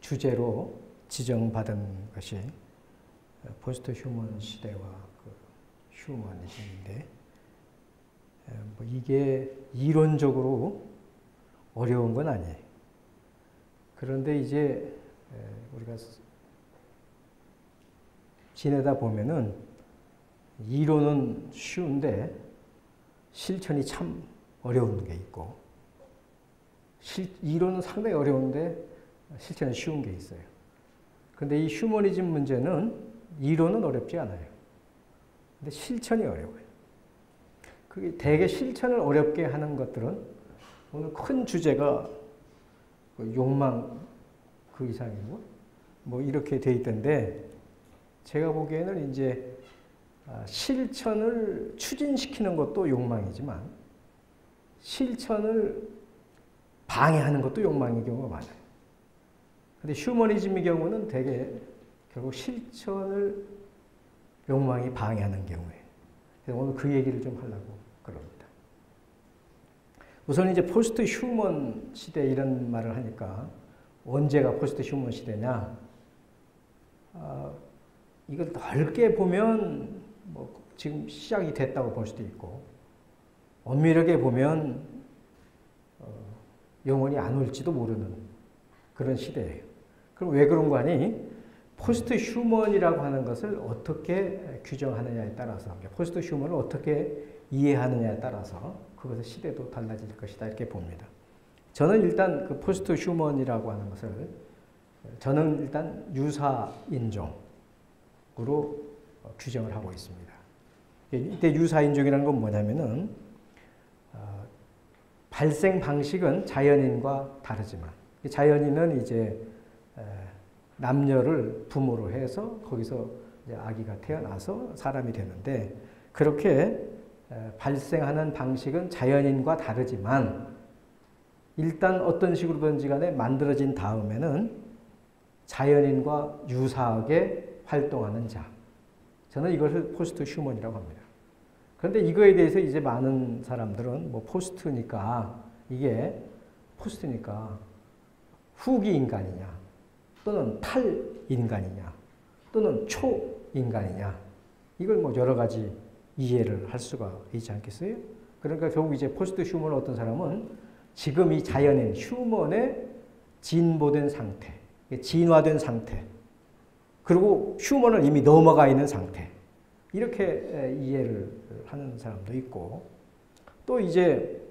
주제로 지정받은 것이 포스트 휴먼 시대와 그 휴머니즘인데, 뭐 이게 이론적으로 어려운 건 아니에요. 그런데 이제 우리가 지내다 보면은 이론은 쉬운데 실천이 참 어려운 게 있고, 이론은 상당히 어려운데 실천은 쉬운 게 있어요. 근데 이 휴머니즘 문제는 이론은 어렵지 않아요. 근데 실천이 어려워요. 그게 대개 실천을 어렵게 하는 것들은 오늘 큰 주제가 욕망 그 이상이고 뭐 이렇게 돼 있던데, 제가 보기에는 이제 실천을 추진시키는 것도 욕망이지만 실천을 방해하는 것도 욕망인 경우가 많아요. 근데 휴머니즘의 경우는 대개 결국 실천을 욕망이 방해하는 경우예요. 그래서 오늘 그 얘기를 좀 하려고 그럽니다. 우선 이제 포스트 휴먼 시대 이런 말을 하니까 언제가 포스트 휴먼 시대냐? 이걸 넓게 보면 뭐 지금 시작이 됐다고 볼 수도 있고, 엄밀하게 보면 영원히 안 올지도 모르는 그런 시대예요. 그럼 왜 그런 거 아니? 포스트 휴먼이라고 하는 것을 어떻게 규정하느냐에 따라서, 포스트 휴먼을 어떻게 이해하느냐에 따라서 그것의 시대도 달라질 것이다 이렇게 봅니다. 저는 일단 그 포스트 휴먼이라고 하는 것을 저는 일단 유사 인종으로 규정을 하고 있습니다. 이때 유사 인종이라는 건 뭐냐면은 발생 방식은 자연인과 다르지만, 자연인은 이제 남녀를 부모로 해서 거기서 이제 아기가 태어나서 사람이 되는데, 그렇게 발생하는 방식은 자연인과 다르지만 일단 어떤 식으로든지 간에 만들어진 다음에는 자연인과 유사하게 활동하는 자, 저는 이것을 포스트 휴먼이라고 합니다. 그런데 이거에 대해서 이제 많은 사람들은 뭐 포스트니까 이게 포스트니까 후기 인간이냐 또는 탈인간이냐 또는 초인간이냐, 이걸 뭐 여러 가지 이해를 할 수가 있지 않겠어요? 그러니까 결국 이제 포스트 휴먼 어떤 사람은 지금 이 자연인 휴먼의 진보된 상태, 진화된 상태, 그리고 휴먼을 이미 넘어가 있는 상태, 이렇게 이해를 하는 사람도 있고, 또 이제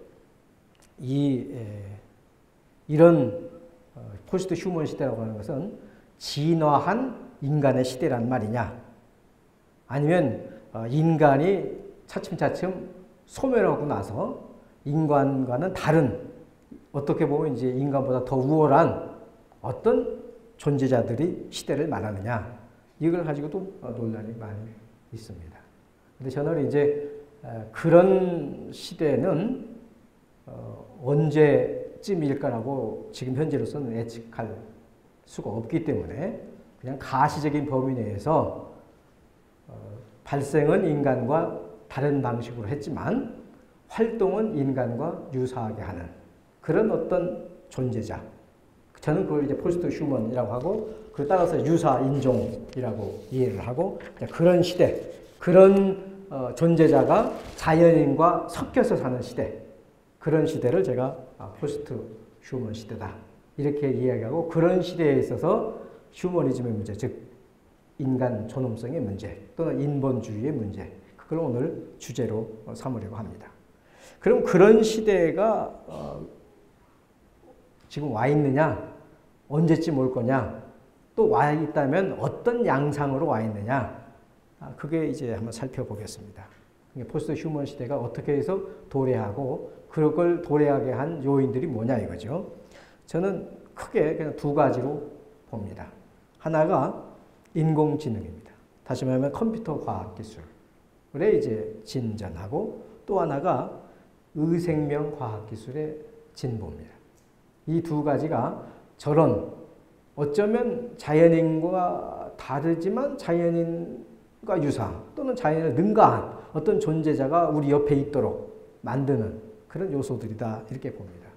이런 포스트 휴먼 시대라고 하는 것은 진화한 인간의 시대란 말이냐, 아니면 인간이 차츰차츰 소멸하고 나서 인간과는 다른, 어떻게 보면 이제 인간보다 더 우월한 어떤 존재자들이 시대를 말하느냐, 이걸 가지고도 논란이 많이 있습니다. 근데 저는 이제 그런 시대는 언제쯤일까라고 지금 현재로서는 예측할 수가 없기 때문에 그냥 가시적인 범위 내에서 발생은 인간과 다른 방식으로 했지만 활동은 인간과 유사하게 하는 그런 어떤 존재자, 저는 그걸 이제 포스트 휴먼이라고 하고, 그 따라서 유사 인종이라고 이해를 하고, 그런 시대, 그런 존재자가 자연인과 섞여서 사는 시대, 그런 시대를 제가 포스트 휴먼 시대다 이렇게 이야기하고, 그런 시대에 있어서 휴머니즘의 문제, 즉 인간 존엄성의 문제 또는 인본주의의 문제, 그걸 오늘 주제로 삼으려고 합니다. 그럼 그런 시대가 지금 와 있느냐, 언제쯤 올 거냐, 또 와 있다면 어떤 양상으로 와 있느냐, 그게 이제 한번 살펴보겠습니다. 포스트 휴먼 시대가 어떻게 해서 도래하고 그걸 도래하게 한 요인들이 뭐냐 이거죠. 저는 크게 그냥 두 가지로 봅니다. 하나가 인공지능입니다. 다시 말하면 컴퓨터 과학 기술의 이제 진전하고, 또 하나가 의생명 과학 기술의 진보입니다. 이 두 가지가 저런 어쩌면 자연인과 다르지만 자연인과 유사 또는 자연을 능가한 어떤 존재자가 우리 옆에 있도록 만드는 그런 요소들이다 이렇게 봅니다.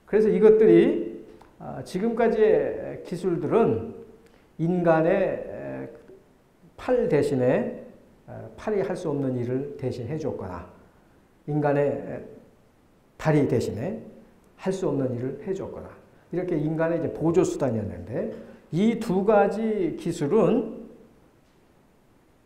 그래서 이것들이 지금까지의 기술들은 인간의 팔 대신에 팔이 할 수 없는 일을 대신 해줬거나 인간의 다리 대신에 할 수 없는 일을 해줬거나 이렇게 인간의 이제 보조 수단이었는데 이 두 가지 기술은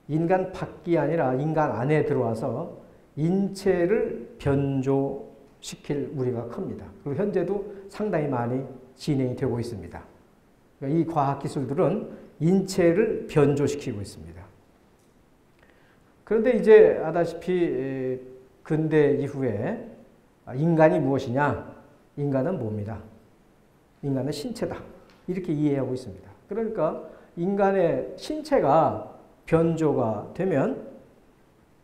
인간 밖이 아니라 인간 안에 들어와서 인체를 변조시킬 우리가 큽니다. 그리고 현재도 상당히 많이 진행이 되고 있습니다. 그러니까 이 과학기술들은 인체를 변조시키고 있습니다. 그런데 이제 아다시피 근대 이후에 인간이 무엇이냐? 인간은 뭡니다. 인간은 신체다. 이렇게 이해하고 있습니다. 그러니까 인간의 신체가 변조가 되면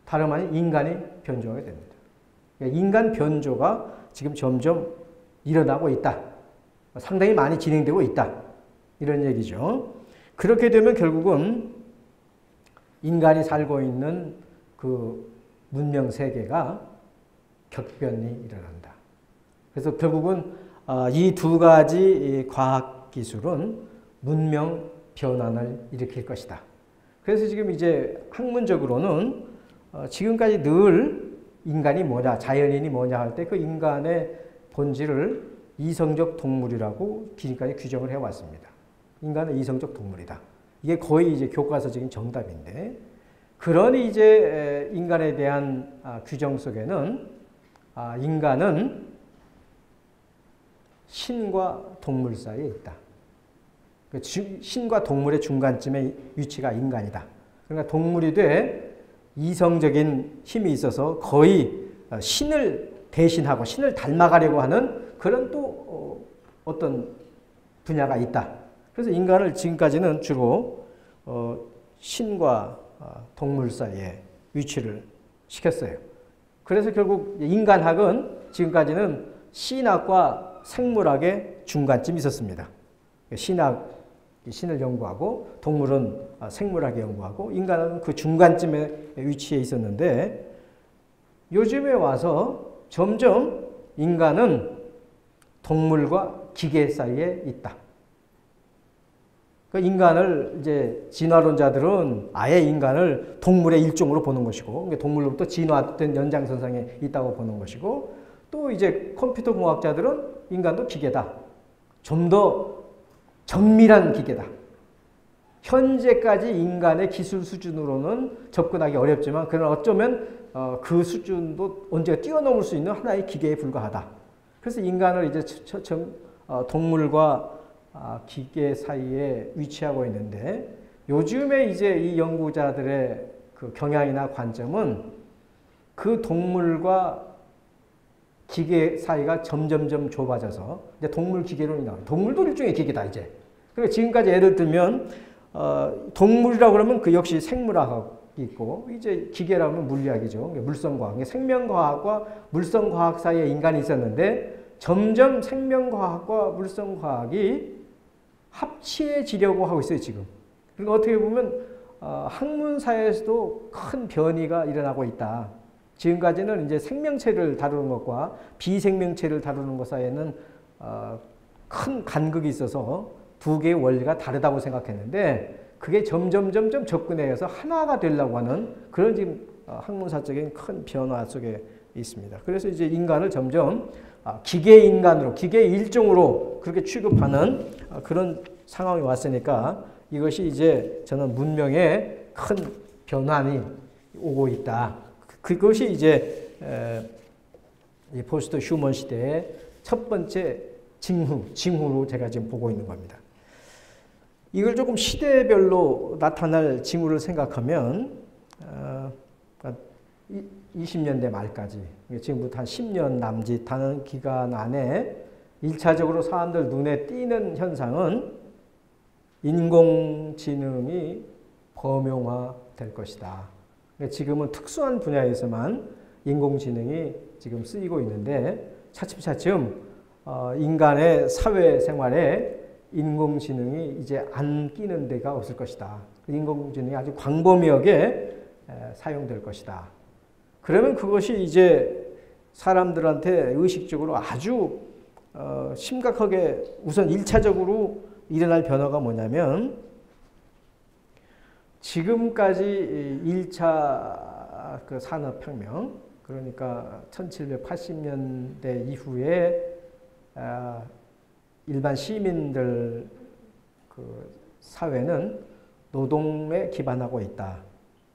다름 아닌 인간이 변조하게 됩니다. 그러니까 인간 변조가 지금 점점 일어나고 있다. 상당히 많이 진행되고 있다. 이런 얘기죠. 그렇게 되면 결국은 인간이 살고 있는 그 문명 세계가 격변이 일어난다. 그래서 결국은 이 두 가지 과학 기술은 문명 변환을 일으킬 것이다. 그래서 지금 이제 학문적으로는 지금까지 늘 인간이 뭐냐, 자연인이 뭐냐 할 때 그 인간의 본질을 이성적 동물이라고 지금까지 규정을 해왔습니다. 인간은 이성적 동물이다. 이게 거의 이제 교과서적인 정답인데, 그러니 이제 인간에 대한 규정 속에는 인간은 신과 동물 사이에 있다. 신과 동물의 중간쯤의 위치가 인간이다. 그러니까 동물이 돼 이성적인 힘이 있어서 거의 신을 대신하고 신을 닮아가려고 하는 그런 또 어떤 분야가 있다. 그래서 인간을 지금까지는 주로 신과 동물 사이에 위치를 시켰어요. 그래서 결국 인간학은 지금까지는 신학과 생물학의 중간쯤 있었습니다. 신을 연구하고 동물은 생물학을 연구하고 인간은 그 중간쯤에 위치해 있었는데 요즘에 와서 점점 인간은 동물과 기계 사이에 있다. 그러니까 인간을 이제 진화론자들은 아예 인간을 동물의 일종으로 보는 것이고 동물로부터 진화된 연장선상에 있다고 보는 것이고 또 이제 컴퓨터 공학자들은 인간도 기계다. 좀 더 정밀한 기계다. 현재까지 인간의 기술 수준으로는 접근하기 어렵지만 그러나 어쩌면 그 수준도 언제가 뛰어넘을 수 있는 하나의 기계에 불과하다. 그래서 인간을 이제 동물과 기계 사이에 위치하고 있는데 요즘에 이제 이 연구자들의 그 경향이나 관점은 그 동물과 기계 사이가 점점점 좁아져서 이제 동물 기계론이 나와요. 동물도 일종의 기계다 이제. 그러니까 지금까지 예를 들면 동물이라고 그러면 그 역시 생물학이 있고 이제 기계라고 하면 물리학이죠. 물성과학. 생명과학과 물성과학 사이에 인간이 있었는데 점점 생명과학과 물성과학이 합치해지려고 하고 있어요 지금. 그러니까 어떻게 보면 학문사에서도 큰 변이가 일어나고 있다. 지금까지는 이제 생명체를 다루는 것과 비생명체를 다루는 것 사이에는 큰 간극이 있어서 두 개의 원리가 다르다고 생각했는데 그게 점점 접근해서 하나가 되려고 하는 그런 지금 학문사적인 큰 변화 속에 있습니다. 그래서 이제 인간을 점점 기계 인간으로, 기계 일종으로 그렇게 취급하는 그런 상황이 왔으니까 이것이 이제 저는 문명의 큰 변환이 오고 있다. 그것이 이제 포스트 휴먼 시대의 첫 번째 징후로 제가 지금 보고 있는 겁니다. 이걸 조금 시대별로 나타날 징후를 생각하면 20년대 말까지 지금부터 한 10년 남짓 하는 기간 안에 1차적으로 사람들 눈에 띄는 현상은 인공지능이 범용화될 것이다. 지금은 특수한 분야에서만 인공지능이 지금 쓰이고 있는데 차츰차츰 인간의 사회생활에 인공지능이 이제 안 끼는 데가 없을 것이다. 인공지능이 아주 광범위하게 사용될 것이다. 그러면 그것이 이제 사람들한테 의식적으로 아주 심각하게 우선 1차적으로 일어날 변화가 뭐냐면 지금까지 1차 그 산업혁명 그러니까 1780년대 이후에 일반 시민들 그 사회는 노동에 기반하고 있다.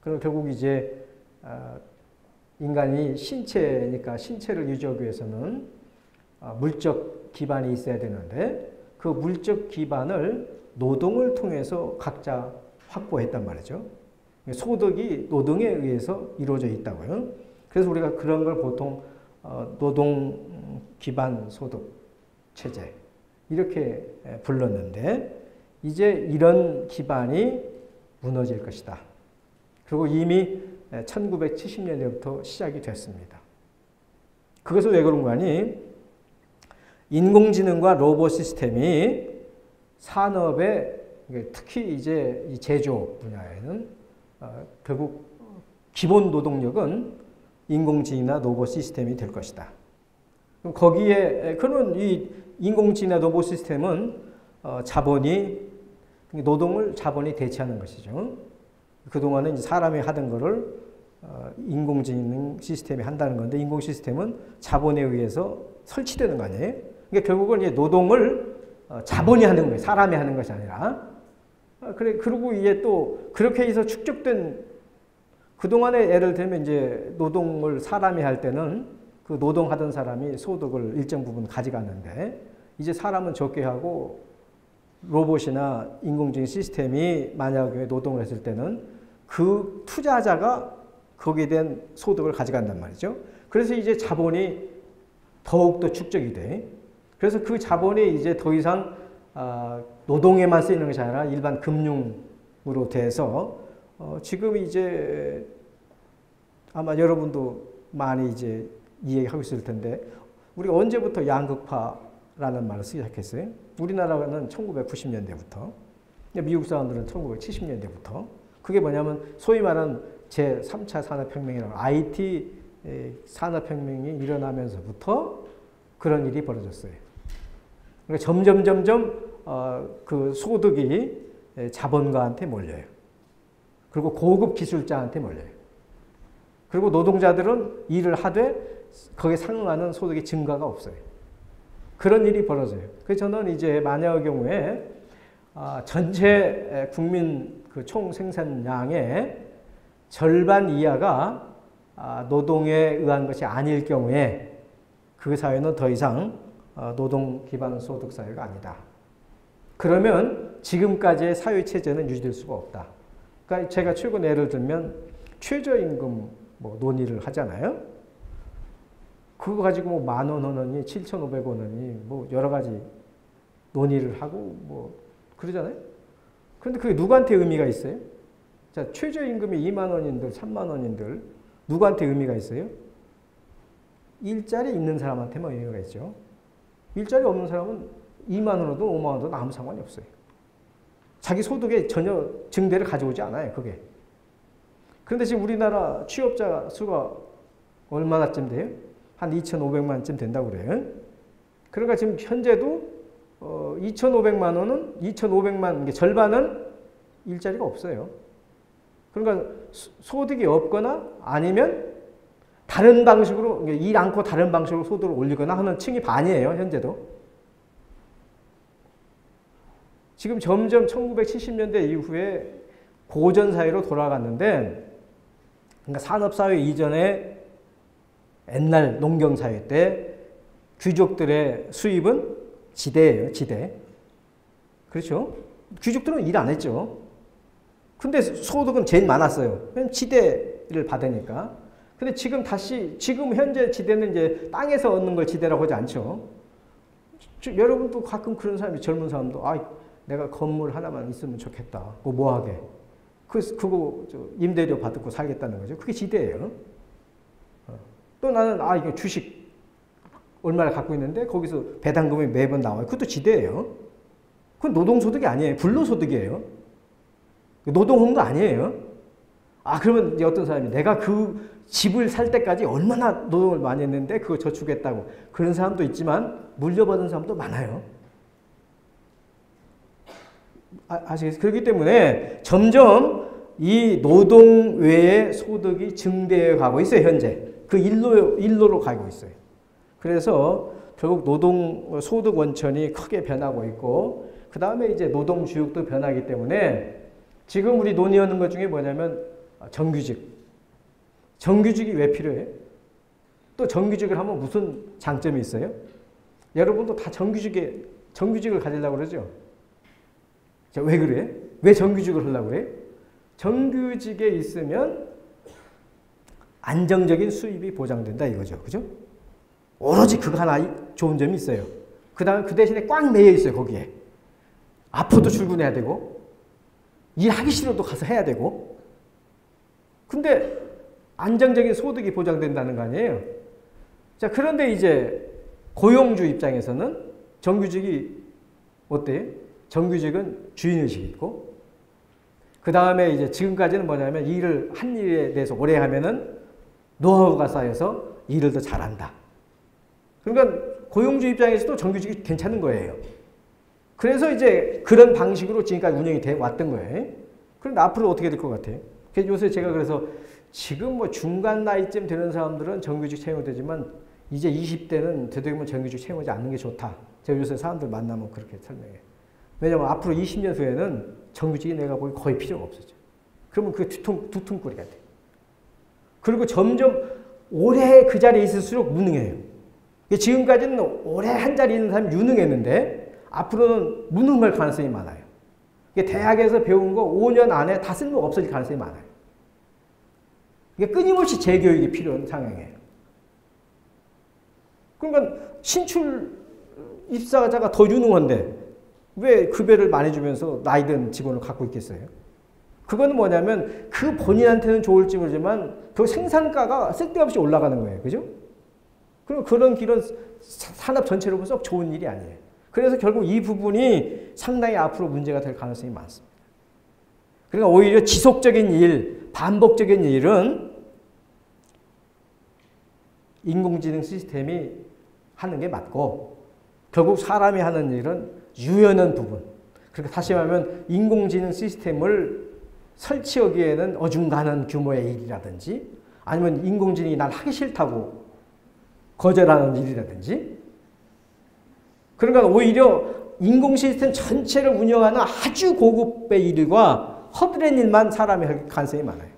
그럼 결국 이제 인간이 신체니까 신체를 유지하기 위해서는 물적 기반이 있어야 되는데 그 물적 기반을 노동을 통해서 각자 확보했단 말이죠. 소득이 노동에 의해서 이루어져 있다고요. 그래서 우리가 그런 걸 보통 노동 기반 소득 체제 이렇게 불렀는데 이제 이런 기반이 무너질 것이다. 그리고 이미 1970년대부터 시작이 됐습니다. 그것은 왜 그런 거 아니? 인공지능과 로봇 시스템이 산업에 특히 이제 이 제조 분야에는 결국 기본 노동력은 인공지능이나 로봇 시스템이 될 것이다. 그럼 거기에 그런 이 인공지능이나 로봇 시스템은 노동을 자본이 대체하는 것이죠. 그동안은 사람이 하던 거를 인공지능 시스템이 한다는 건데 인공 시스템은 자본에 의해서 설치되는 거 아니에요? 그러니까 결국은 이제 노동을 자본이 하는 거예요. 사람이 하는 것이 아니라. 그리고 이게 또 그렇게 해서 축적된 그동안에 예를 들면 이제 노동을 사람이 할 때는 그 노동하던 사람이 소득을 일정 부분 가져갔는데 이제 사람은 적게 하고 로봇이나 인공지능 시스템이 만약에 노동을 했을 때는 그 투자자가 거기에 대한 소득을 가져간단 말이죠. 그래서 이제 자본이 더욱더 축적이 돼. 그래서 그 자본이 이제 더 이상 노동에만 쓰이는 것이 아니라 일반 금융으로 돼서 지금 이제 아마 여러분도 많이 이제 이해하고 있을 텐데 우리가 언제부터 양극화라는 말을 쓰기 시작했어요? 우리나라는 1990년대부터, 미국 사람들은 1970년대부터. 그게 뭐냐면 소위 말하는 제3차 산업혁명이라고 IT 산업혁명이 일어나면서부터 그런 일이 벌어졌어요. 그러니까 점점 그 소득이 자본가한테 몰려요. 그리고 고급 기술자한테 몰려요. 그리고 노동자들은 일을 하되 거기에 상응하는 소득의 증가가 없어요. 그런 일이 벌어져요. 그래서 저는 이제 만약의 경우에 전체 국민 그 총 생산량의 절반 이하가 노동에 의한 것이 아닐 경우에 그 사회는 더 이상 노동 기반 소득 사회가 아니다. 그러면 지금까지의 사회 체제는 유지될 수가 없다. 그러니까 제가 최근 예를 들면 최저임금 뭐 논의를 하잖아요. 그거 가지고 뭐 10,000원 하느니 7,500원이니 뭐 여러 가지 논의를 하고 뭐 그러잖아요. 그런데 그게 누구한테 의미가 있어요? 자, 최저임금이 2만 원인들 3만 원인들 누구한테 의미가 있어요? 일자리 있는 사람한테만 의미가 있죠. 일자리 없는 사람은 2만 원으로든 5만 원이든 아무 상관이 없어요. 자기 소득에 전혀 증대를 가져오지 않아요. 그게. 그런데 지금 우리나라 취업자 수가 얼마나쯤 돼요? 한 2,500만쯤 된다고 그래요. 그러니까 지금 현재도 2,500만 원은 2,500만 절반은 일자리가 없어요. 그러니까 소득이 없거나 아니면 다른 방식으로 일 않고 다른 방식으로 소득을 올리거나 하는 층이 반이에요. 현재도. 지금 점점 1970년대 이후에 고전사회로 돌아갔는데 그러니까 산업사회 이전에 옛날 농경사회 때 귀족들의 수입은 지대예요. 지대. 그렇죠? 귀족들은 일 안 했죠. 근데 소득은 제일 많았어요. 지대를 받으니까. 근데 지금 현재 지대는 이제 땅에서 얻는 걸 지대라고 하지 않죠. 여러분도 가끔 그런 사람이 젊은 사람도 내가 건물 하나만 있으면 좋겠다. 뭐 하게. 그거 임대료 받고 살겠다는 거죠. 그게 지대예요. 또 나는 이게 주식 얼마나 갖고 있는데 거기서 배당금이 매번 나와요. 그것도 지대예요. 그건 노동소득이 아니에요. 불로소득이에요. 노동헌거 아니에요. 그러면 이제 어떤 사람이 내가 그 집을 살 때까지 얼마나 노동을 많이 했는데 그거 저축했다고. 그런 사람도 있지만 물려받은 사람도 많아요. 아시겠어요? 그렇기 때문에 점점 이 노동 외의 소득이 증대해 가고 있어요, 현재. 그 일로로 가고 있어요. 그래서 결국 노동 소득 원천이 크게 변하고 있고, 그 다음에 이제 노동 주역도 변하기 때문에 지금 우리 논의하는 것 중에 뭐냐면 정규직. 정규직이 왜 필요해? 또 정규직을 하면 무슨 장점이 있어요? 여러분도 다 정규직을 가지려고 그러죠? 자, 왜 그래? 왜 정규직을 하려고 그래? 정규직에 있으면 안정적인 수입이 보장된다 이거죠. 그죠? 오로지 그거 하나 좋은 점이 있어요. 그 다음에 그 대신에 꽉 매여 있어요, 거기에. 아파도 출근해야 되고, 일하기 싫어도 가서 해야 되고. 근데 안정적인 소득이 보장된다는 거 아니에요? 자, 그런데 이제 고용주 입장에서는 정규직이 어때요? 정규직은 주인의식이 있고, 그 다음에 이제 지금까지는 뭐냐면 한 일에 대해서 오래 하면은 노하우가 쌓여서 일을 더 잘한다. 그러니까 고용주 입장에서도 정규직이 괜찮은 거예요. 그래서 이제 그런 방식으로 지금까지 운영이 돼 왔던 거예요. 그런데 앞으로 어떻게 될 것 같아요? 요새 제가 그래서 지금 뭐 중간 나이쯤 되는 사람들은 정규직 채용되지만 이제 20대는 되도록이면 정규직 채용하지 않는 게 좋다. 제가 요새 사람들 만나면 그렇게 설명해요. 왜냐면 앞으로 20년 후에는 정규직이 내가 보기 거의 필요가 없어져. 그러면 그게 두통거리가 돼. 그리고 점점 오래 그 자리에 있을수록 무능해요. 지금까지는 오래 한 자리에 있는 사람이 유능했는데 앞으로는 무능할 가능성이 많아요. 대학에서 배운 거 5년 안에 다 쓸모가 없어질 가능성이 많아요. 끊임없이 재교육이 필요한 상황이에요. 그러니까 신출 입사자가 더 유능한데 왜 급여를 많이 주면서 나이 든 직원을 갖고 있겠어요? 그거는 뭐냐면 그 본인한테는 좋을지 모르지만 그 생산가가 쓸데없이 올라가는 거예요. 그죠? 그럼 그런 길은 산업 전체로 보면 썩 좋은 일이 아니에요. 그래서 결국 이 부분이 상당히 앞으로 문제가 될 가능성이 많습니다. 그러니까 오히려 지속적인 일, 반복적인 일은 인공지능 시스템이 하는 게 맞고, 결국 사람이 하는 일은 유연한 부분. 그러니까 다시 말하면 인공지능 시스템을 설치하기에는 어중간한 규모의 일이라든지, 아니면 인공지능이 난 하기 싫다고 거절하는 일이라든지, 그러니까 오히려 인공 시스템 전체를 운영하는 아주 고급의 일과 허드렛 일만 사람이 할 가능성이 많아요.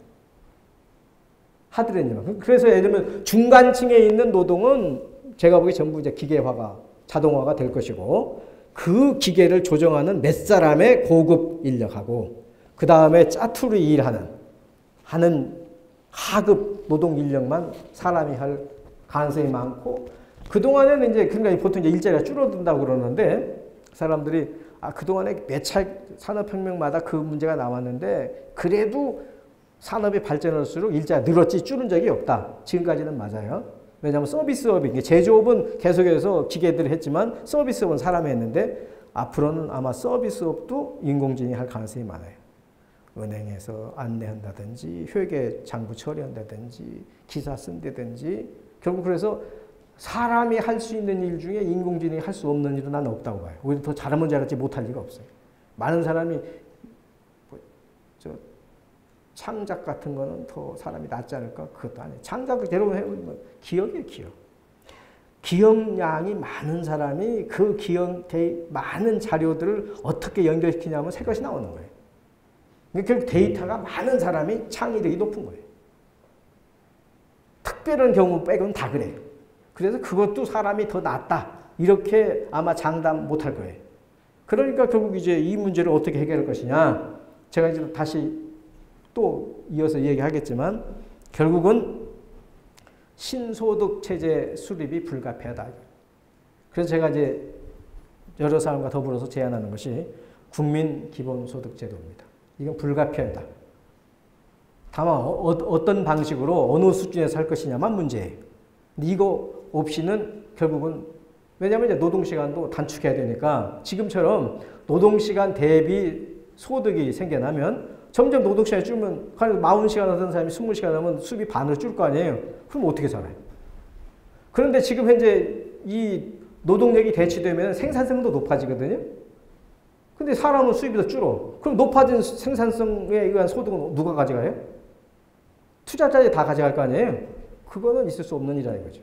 하드렛 일만. 그래서 예를 들면 중간층에 있는 노동은 제가 보기에 전부 이제 기계화가, 자동화가 될 것이고, 그 기계를 조정하는 몇 사람의 고급 인력하고, 그 다음에 짜투리 일하는 하급 노동 인력만 사람이 할 가능성이 많고, 그동안에는 이제, 그러니까 보통 이제 일자리가 줄어든다고 그러는데, 사람들이, 그동안에 몇 차 산업혁명마다 그 문제가 나왔는데, 그래도 산업이 발전할수록 일자리가 늘었지 줄은 적이 없다. 지금까지는 맞아요. 왜냐하면 서비스업이, 제조업은 계속해서 기계들이 했지만, 서비스업은 사람이 했는데, 앞으로는 아마 서비스업도 인공지능이 할 가능성이 많아요. 은행에서 안내한다든지, 회계 장부 처리한다든지, 기사 쓴다든지, 결국 그래서 사람이 할 수 있는 일 중에 인공지능이 할 수 없는 일은 난 없다고 봐요. 오히려 더 잘하면 잘하지 못할 리가 없어요. 많은 사람이 창작 같은 거는 더 사람이 낫지 않을까? 그것도 아니에요. 창작을 여러분 해보면 기억이에요, 기억. 기억량이 많은 사람이 그 많은 자료들을 어떻게 연결시키냐면 새 것이 나오는 거예요. 결국 데이터가 많은 사람이 창의력이 높은 거예요. 특별한 경우 빼고는 다 그래요. 그래서 그것도 사람이 더 낫다. 이렇게 아마 장담 못할 거예요. 그러니까 결국 이제 이 문제를 어떻게 해결할 것이냐. 제가 이제 다시 또 이어서 얘기하겠지만, 결국은 신소득 체제 수립이 불가피하다. 그래서 제가 이제 여러 사람과 더불어서 제안하는 것이 국민 기본소득 제도입니다. 이건 불가피하다. 다만 어떤 방식으로 어느 수준에서 할 것이냐만 문제예요. 근데 이거 없이는 결국은, 왜냐하면 이제 노동시간도 단축해야 되니까 지금처럼 노동시간 대비 소득이 생겨나면 점점 노동시간이 줄면 40시간 하던 사람이 20시간 하면 수입이 반으로 줄 거 아니에요. 그럼 어떻게 살아요? 그런데 지금 현재 이 노동력이 대치되면 생산성도 높아지거든요. 근데 사람은 수입이 더 줄어. 그럼 높아진 생산성에 의한 소득은 누가 가져가요? 투자자들이 다 가져갈 거 아니에요? 그거는 있을 수 없는 일이라 이거죠.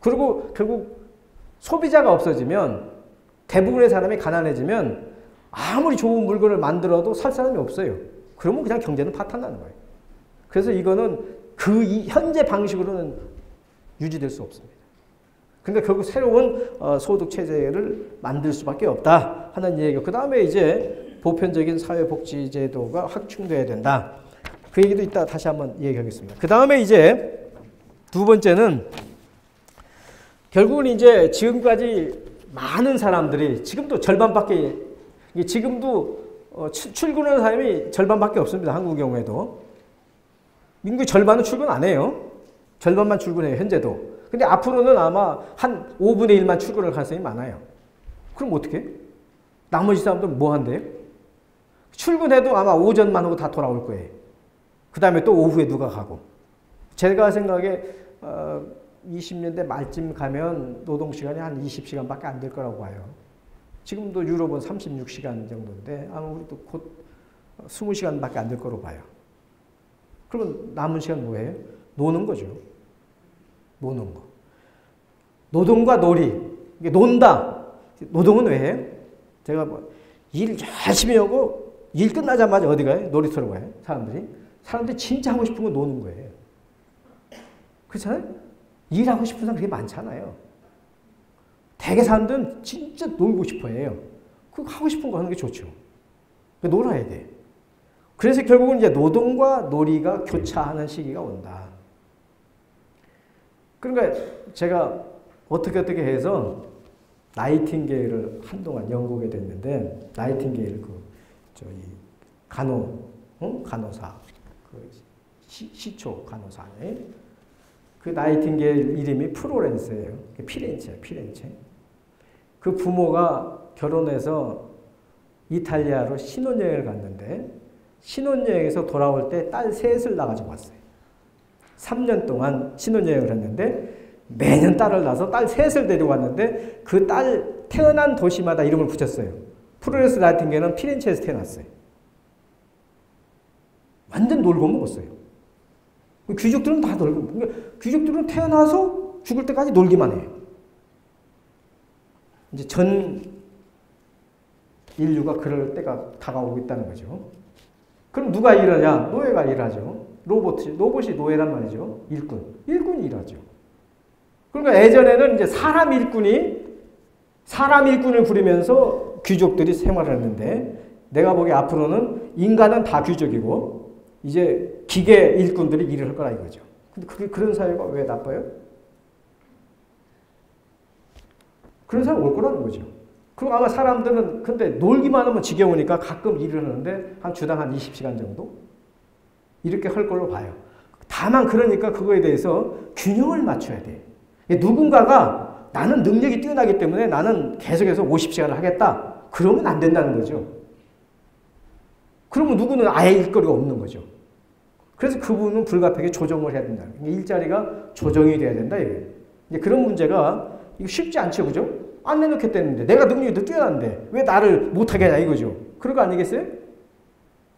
그리고 결국 소비자가 없어지면 대부분의 사람이 가난해지면 아무리 좋은 물건을 만들어도 살 사람이 없어요. 그러면 그냥 경제는 파탄나는 거예요. 그래서 이거는 그 현재 방식으로는 유지될 수 없습니다. 그러니까 결국 새로운 소득 체제를 만들 수밖에 없다 하는 얘기고, 그 다음에 이제 보편적인 사회복지 제도가 확충돼야 된다. 그 얘기도 이따 다시 한번 얘기하겠습니다. 그 다음에 이제 두 번째는 결국은 이제 지금까지 많은 사람들이 지금도 절반밖에, 지금도 출근하는 사람이 절반밖에 없습니다. 한국 경우에도. 인구의 절반은 출근 안 해요. 절반만 출근해요. 현재도. 근데 앞으로는 아마 한 5분의 1만 출근할 가능성이 많아요. 그럼 어떻게? 나머지 사람들은 뭐 한대요? 출근해도 아마 오전만 하고 다 돌아올 거예요. 그 다음에 또 오후에 누가 가고. 제가 생각에 20년대 말쯤 가면 노동시간이 한 20시간밖에 안 될 거라고 봐요. 지금도 유럽은 36시간 정도인데 아마 우리도 곧 20시간밖에 안 될 거로 봐요. 그러면 남은 시간 뭐예요? 노는 거죠. 노는 거. 노동과 놀이. 이게 논다. 노동은 왜 해요? 제가 뭐 일 열심히 하고 일 끝나자마자 어디 가요? 놀이터로 가요. 사람들이 진짜 하고 싶은 건 노는 거예요. 그렇잖아요? 일하고 싶은 사람 그게 많잖아요. 대개 사람들은 진짜 놀고 싶어 해요. 그 하고 싶은 거 하는 게 좋죠. 놀아야 돼. 그래서 결국은 이제 노동과 놀이가 교차하는 시기가 온다. 그러니까 제가 어떻게 해서 나이팅게일을 한동안 연구하게 됐는데, 나이팅게일 간호사, 시초 간호사네. 그 나이팅게일 이름이 프로렌스예요. 피렌체. 그 부모가 결혼해서 이탈리아로 신혼여행을 갔는데 신혼여행에서 돌아올 때 딸 셋을 나가지고 왔어요. 3년 동안 신혼여행을 했는데 매년 딸을 낳아서 딸 셋을 데리고 왔는데 그 딸 태어난 도시마다 이름을 붙였어요. 프로렌스 나이팅게일은 피렌체에서 태어났어요. 완전 놀고 먹었어요. 귀족들은 다 놀고, 그러니까 귀족들은 태어나서 죽을 때까지 놀기만 해요. 이제 전 인류가 그럴 때가 다가오고 있다는 거죠. 그럼 누가 일하냐? 노예가 일하죠. 로봇이 노예란 말이죠. 일꾼이 일하죠. 그러니까 예전에는 이제 사람 일꾼을 부리면서 귀족들이 생활을 했는데, 내가 보기에 앞으로는 인간은 다 귀족이고 이제 기계 일꾼들이 일을 할 거라 이거죠. 근데 그런 사회가 왜 나빠요? 그런 사회 올 거라는 거죠. 그리고 아마 사람들은 근데 놀기만 하면 지겨우니까 가끔 일을 하는데 한 주당 한 20시간 정도? 이렇게 할 걸로 봐요. 다만 그러니까 그거에 대해서 균형을 맞춰야 돼. 누군가가 나는 능력이 뛰어나기 때문에 나는 계속해서 50시간을 하겠다. 그러면 안 된다는 거죠. 그러면 누구는 아예 일거리가 없는 거죠. 그래서 그분은 불가피하게 조정을 해야 된다. 일자리가 조정이 돼야 된다. 이제 그런 문제가 이거 쉽지 않죠. 그죠? 안 내놓겠다는데 내가 능력이 더 뛰어난데 왜 나를 못하게 하냐 이거죠. 그런 거 아니겠어요?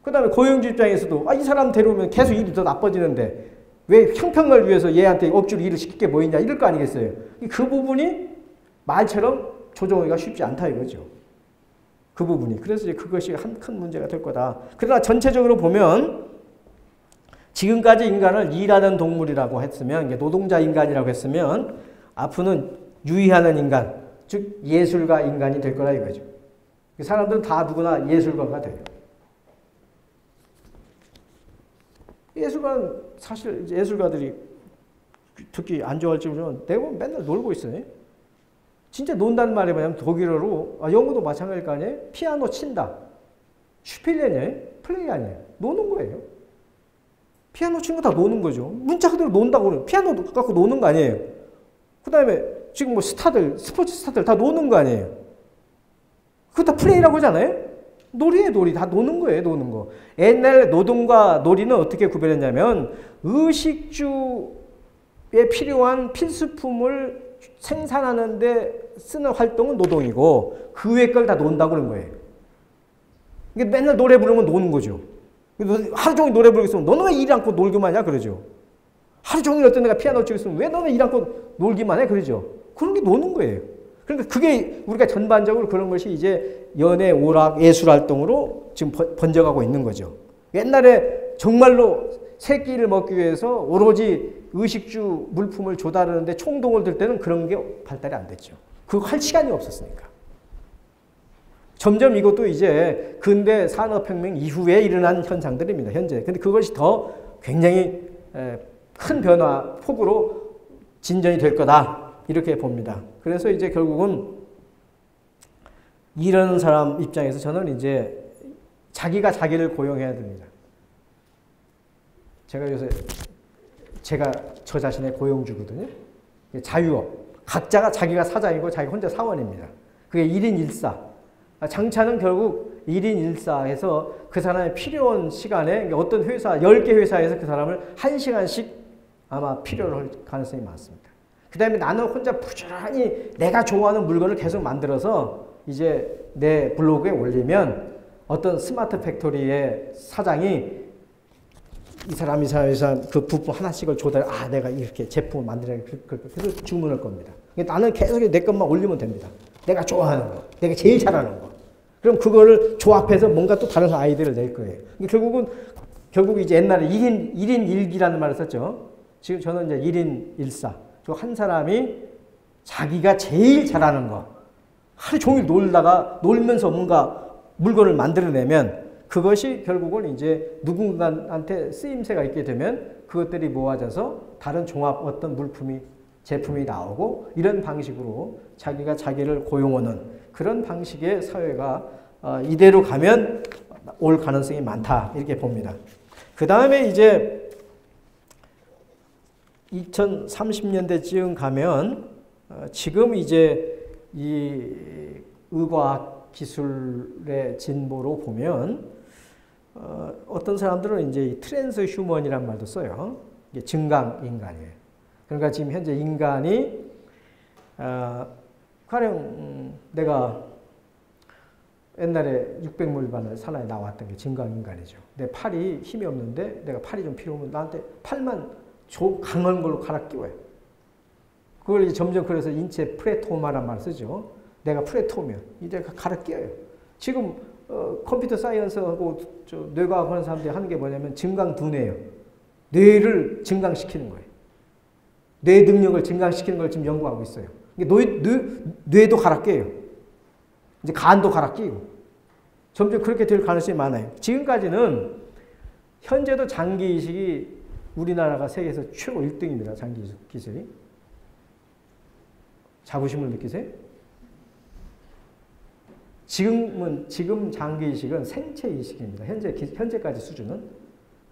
그 다음에 고용주 입장에서도 이 사람 데려오면 계속 일이 더 나빠지는데 왜 형평을 위해서 얘한테 억지로 일을 시킬 게 뭐 있냐 이럴 거 아니겠어요. 그 부분이 말처럼 조정하기가 쉽지 않다 이거죠. 그 부분이. 그래서 이제 그것이 큰 문제가 될 거다. 그러나 전체적으로 보면 지금까지 인간을 일하는 동물이라고 했으면, 노동자 인간이라고 했으면 앞으로는 유의하는 인간, 즉 예술가 인간이 될 거라 이거죠. 사람들은 다 누구나 예술가가 돼요. 예술가는 사실 예술가들이 특히 안 좋아할지 모르지만 대부분 맨날 놀고 있어요. 진짜 논다는 말이 뭐냐면 독일어로, 영어도 마찬가지일 거 아니에요? 피아노 친다. 슈필레니에요? 플레이 아니에요. 노는 거예요. 피아노 치는 거 다 노는 거죠. 문자 그대로 논다고 그래요. 피아노 갖고 노는 거 아니에요. 그 다음에 지금 스포츠 스타들 다 노는 거 아니에요. 그거 다 플레이라고 하잖아요? 놀이에 놀이. 다 노는 거예요. 노는 거. 옛날 노동과 놀이는 어떻게 구별했냐면 의식주에 필요한 필수품을 생산하는데 쓰는 활동은 노동이고 그 외의 걸 다 논다고 그런 거예요. 그러니까 맨날 노래 부르면 노는 거죠. 하루 종일 노래 부르고 있으면 너는 왜 일 않고 놀기만 하냐 그러죠. 하루 종일 어떤 애가 피아노 치고 있으면 왜 너는 일 않고 놀기만 해 그러죠. 그런 게 노는 거예요. 그러니까 그게 우리가 전반적으로 그런 것이 이제 연애, 오락, 예술 활동으로 지금 번져가고 있는 거죠. 옛날에 정말로 세 끼를 먹기 위해서 오로지 의식주 물품을 조달하는데 총동을 들 때는 그런 게 발달이 안 됐죠. 그거 할 시간이 없었으니까. 점점 이것도 이제 근대 산업혁명 이후에 일어난 현상들입니다. 현재. 근데 그것이 더 굉장히 큰 변화 폭으로 진전이 될 거다. 이렇게 봅니다. 그래서 이제 결국은 이런 사람 입장에서 저는 이제 자기가 자기를 고용해야 됩니다. 제가 요새 저 자신의 고용주거든요. 자유업. 각자가 자기가 사장이고 자기 혼자 사원입니다. 그게 1인 1사. 장차는 결국 1인 1사에서 그 사람의 필요한 시간에 어떤 회사, 10개 회사에서 그 사람을 1시간씩 아마 필요로 할 가능성이 많습니다. 그 다음에 나는 혼자 부지런히 내가 좋아하는 물건을 계속 만들어서 이제 내 블로그에 올리면 어떤 스마트 팩토리의 사장이 이 사람 그 부품 하나씩을 조달, 내가 이렇게 제품을 만들어야 그래서 주문할 겁니다. 나는 계속 내 것만 올리면 됩니다. 내가 좋아하는 거, 내가 제일 잘하는 거. 그럼 그거를 조합해서 뭔가 또 다른 아이디어를 낼 거예요. 결국 이제 옛날에 1인 1기라는 말을 썼죠. 지금 저는 이제 1인 1사. 한 사람이 자기가 제일 잘하는 거. 하루 종일 놀면서 뭔가 물건을 만들어내면 그것이 결국은 이제 누군가한테 쓰임새가 있게 되면 그것들이 모아져서 다른 종합 어떤 제품이 나오고 이런 방식으로 자기가 자기를 고용하는 그런 방식의 사회가 이대로 가면 올 가능성이 많다 이렇게 봅니다. 그 다음에 이제 2030년대쯤 가면 지금 이제 이 의과학 기술의 진보로 보면 어떤 사람들은 이제 이 트랜스 휴먼이라는 말도 써요. 이게 증강 인간이에요. 그러니까 지금 현재 인간이 가령 내가 옛날에 600물반을 산하에 나왔던 게 증강인간이죠. 내 팔이 힘이 없는데 내가 팔이 좀 필요하면 나한테 팔만 강한 걸로 갈아 끼워요. 그걸 이제 점점 그래서 인체 프레토마란 말을 쓰죠. 내가 프레토면 이제 갈아 끼워요. 지금 컴퓨터 사이언스하고 뇌과학 하는 사람들이 하는 게 뭐냐면 증강두뇌예요. 뇌를 증강시키는 거예요. 뇌 능력을 증강시키는 걸 지금 연구하고 있어요. 뇌도 갈아 끼워요. 이제 간도 갈아 끼고 점점 그렇게 될 가능성이 많아요. 지금까지는 현재도 장기 이식이 우리나라가 세계에서 최고 1등입니다. 장기 이식 기술이. 자부심을 느끼세요? 지금 장기 이식은 생체 이식입니다. 현재까지 수준은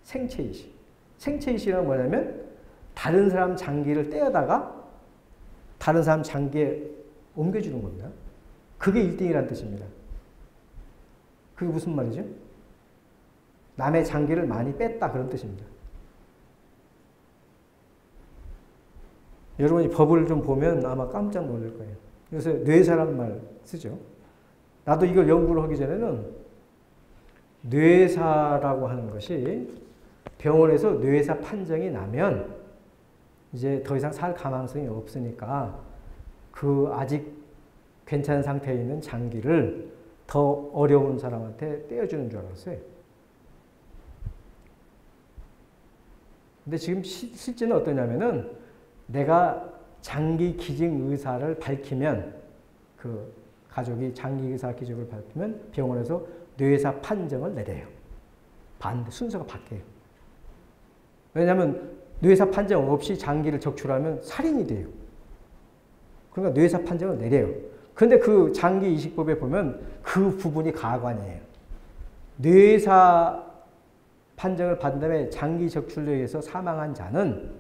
생체 이식. 생체 이식은 뭐냐면 다른 사람 장기를 떼어다가 다른 사람 장기에 옮겨주는 겁니다. 그게 1등이라는 뜻입니다. 그게 무슨 말이죠? 남의 장기를 많이 뺐다 그런 뜻입니다. 여러분이 법을 좀 보면 아마 깜짝 놀랄 거예요. 요새 뇌사란 말 쓰죠. 나도 이걸 연구를 하기 전에는 뇌사라고 하는 것이 병원에서 뇌사 판정이 나면 이제 더 이상 살 가망성이 없으니까 그 아직 괜찮은 상태에 있는 장기를 더 어려운 사람한테 떼어주는 줄 알았어요. 근데 지금 실제는 어떠냐면은 내가 장기 기증 의사를 밝히면 그 가족이 장기 의사 기증을 밝히면 병원에서 뇌사 판정을 내려요. 순서가 바뀌어요. 왜냐하면 뇌사 판정 없이 장기를 적출하면 살인이 돼요. 그러니까 뇌사 판정을 내려요. 근데 그 장기 이식법에 보면 그 부분이 가관이에요. 뇌사 판정을 받은 다음에 장기 적출에 의해서 사망한 자는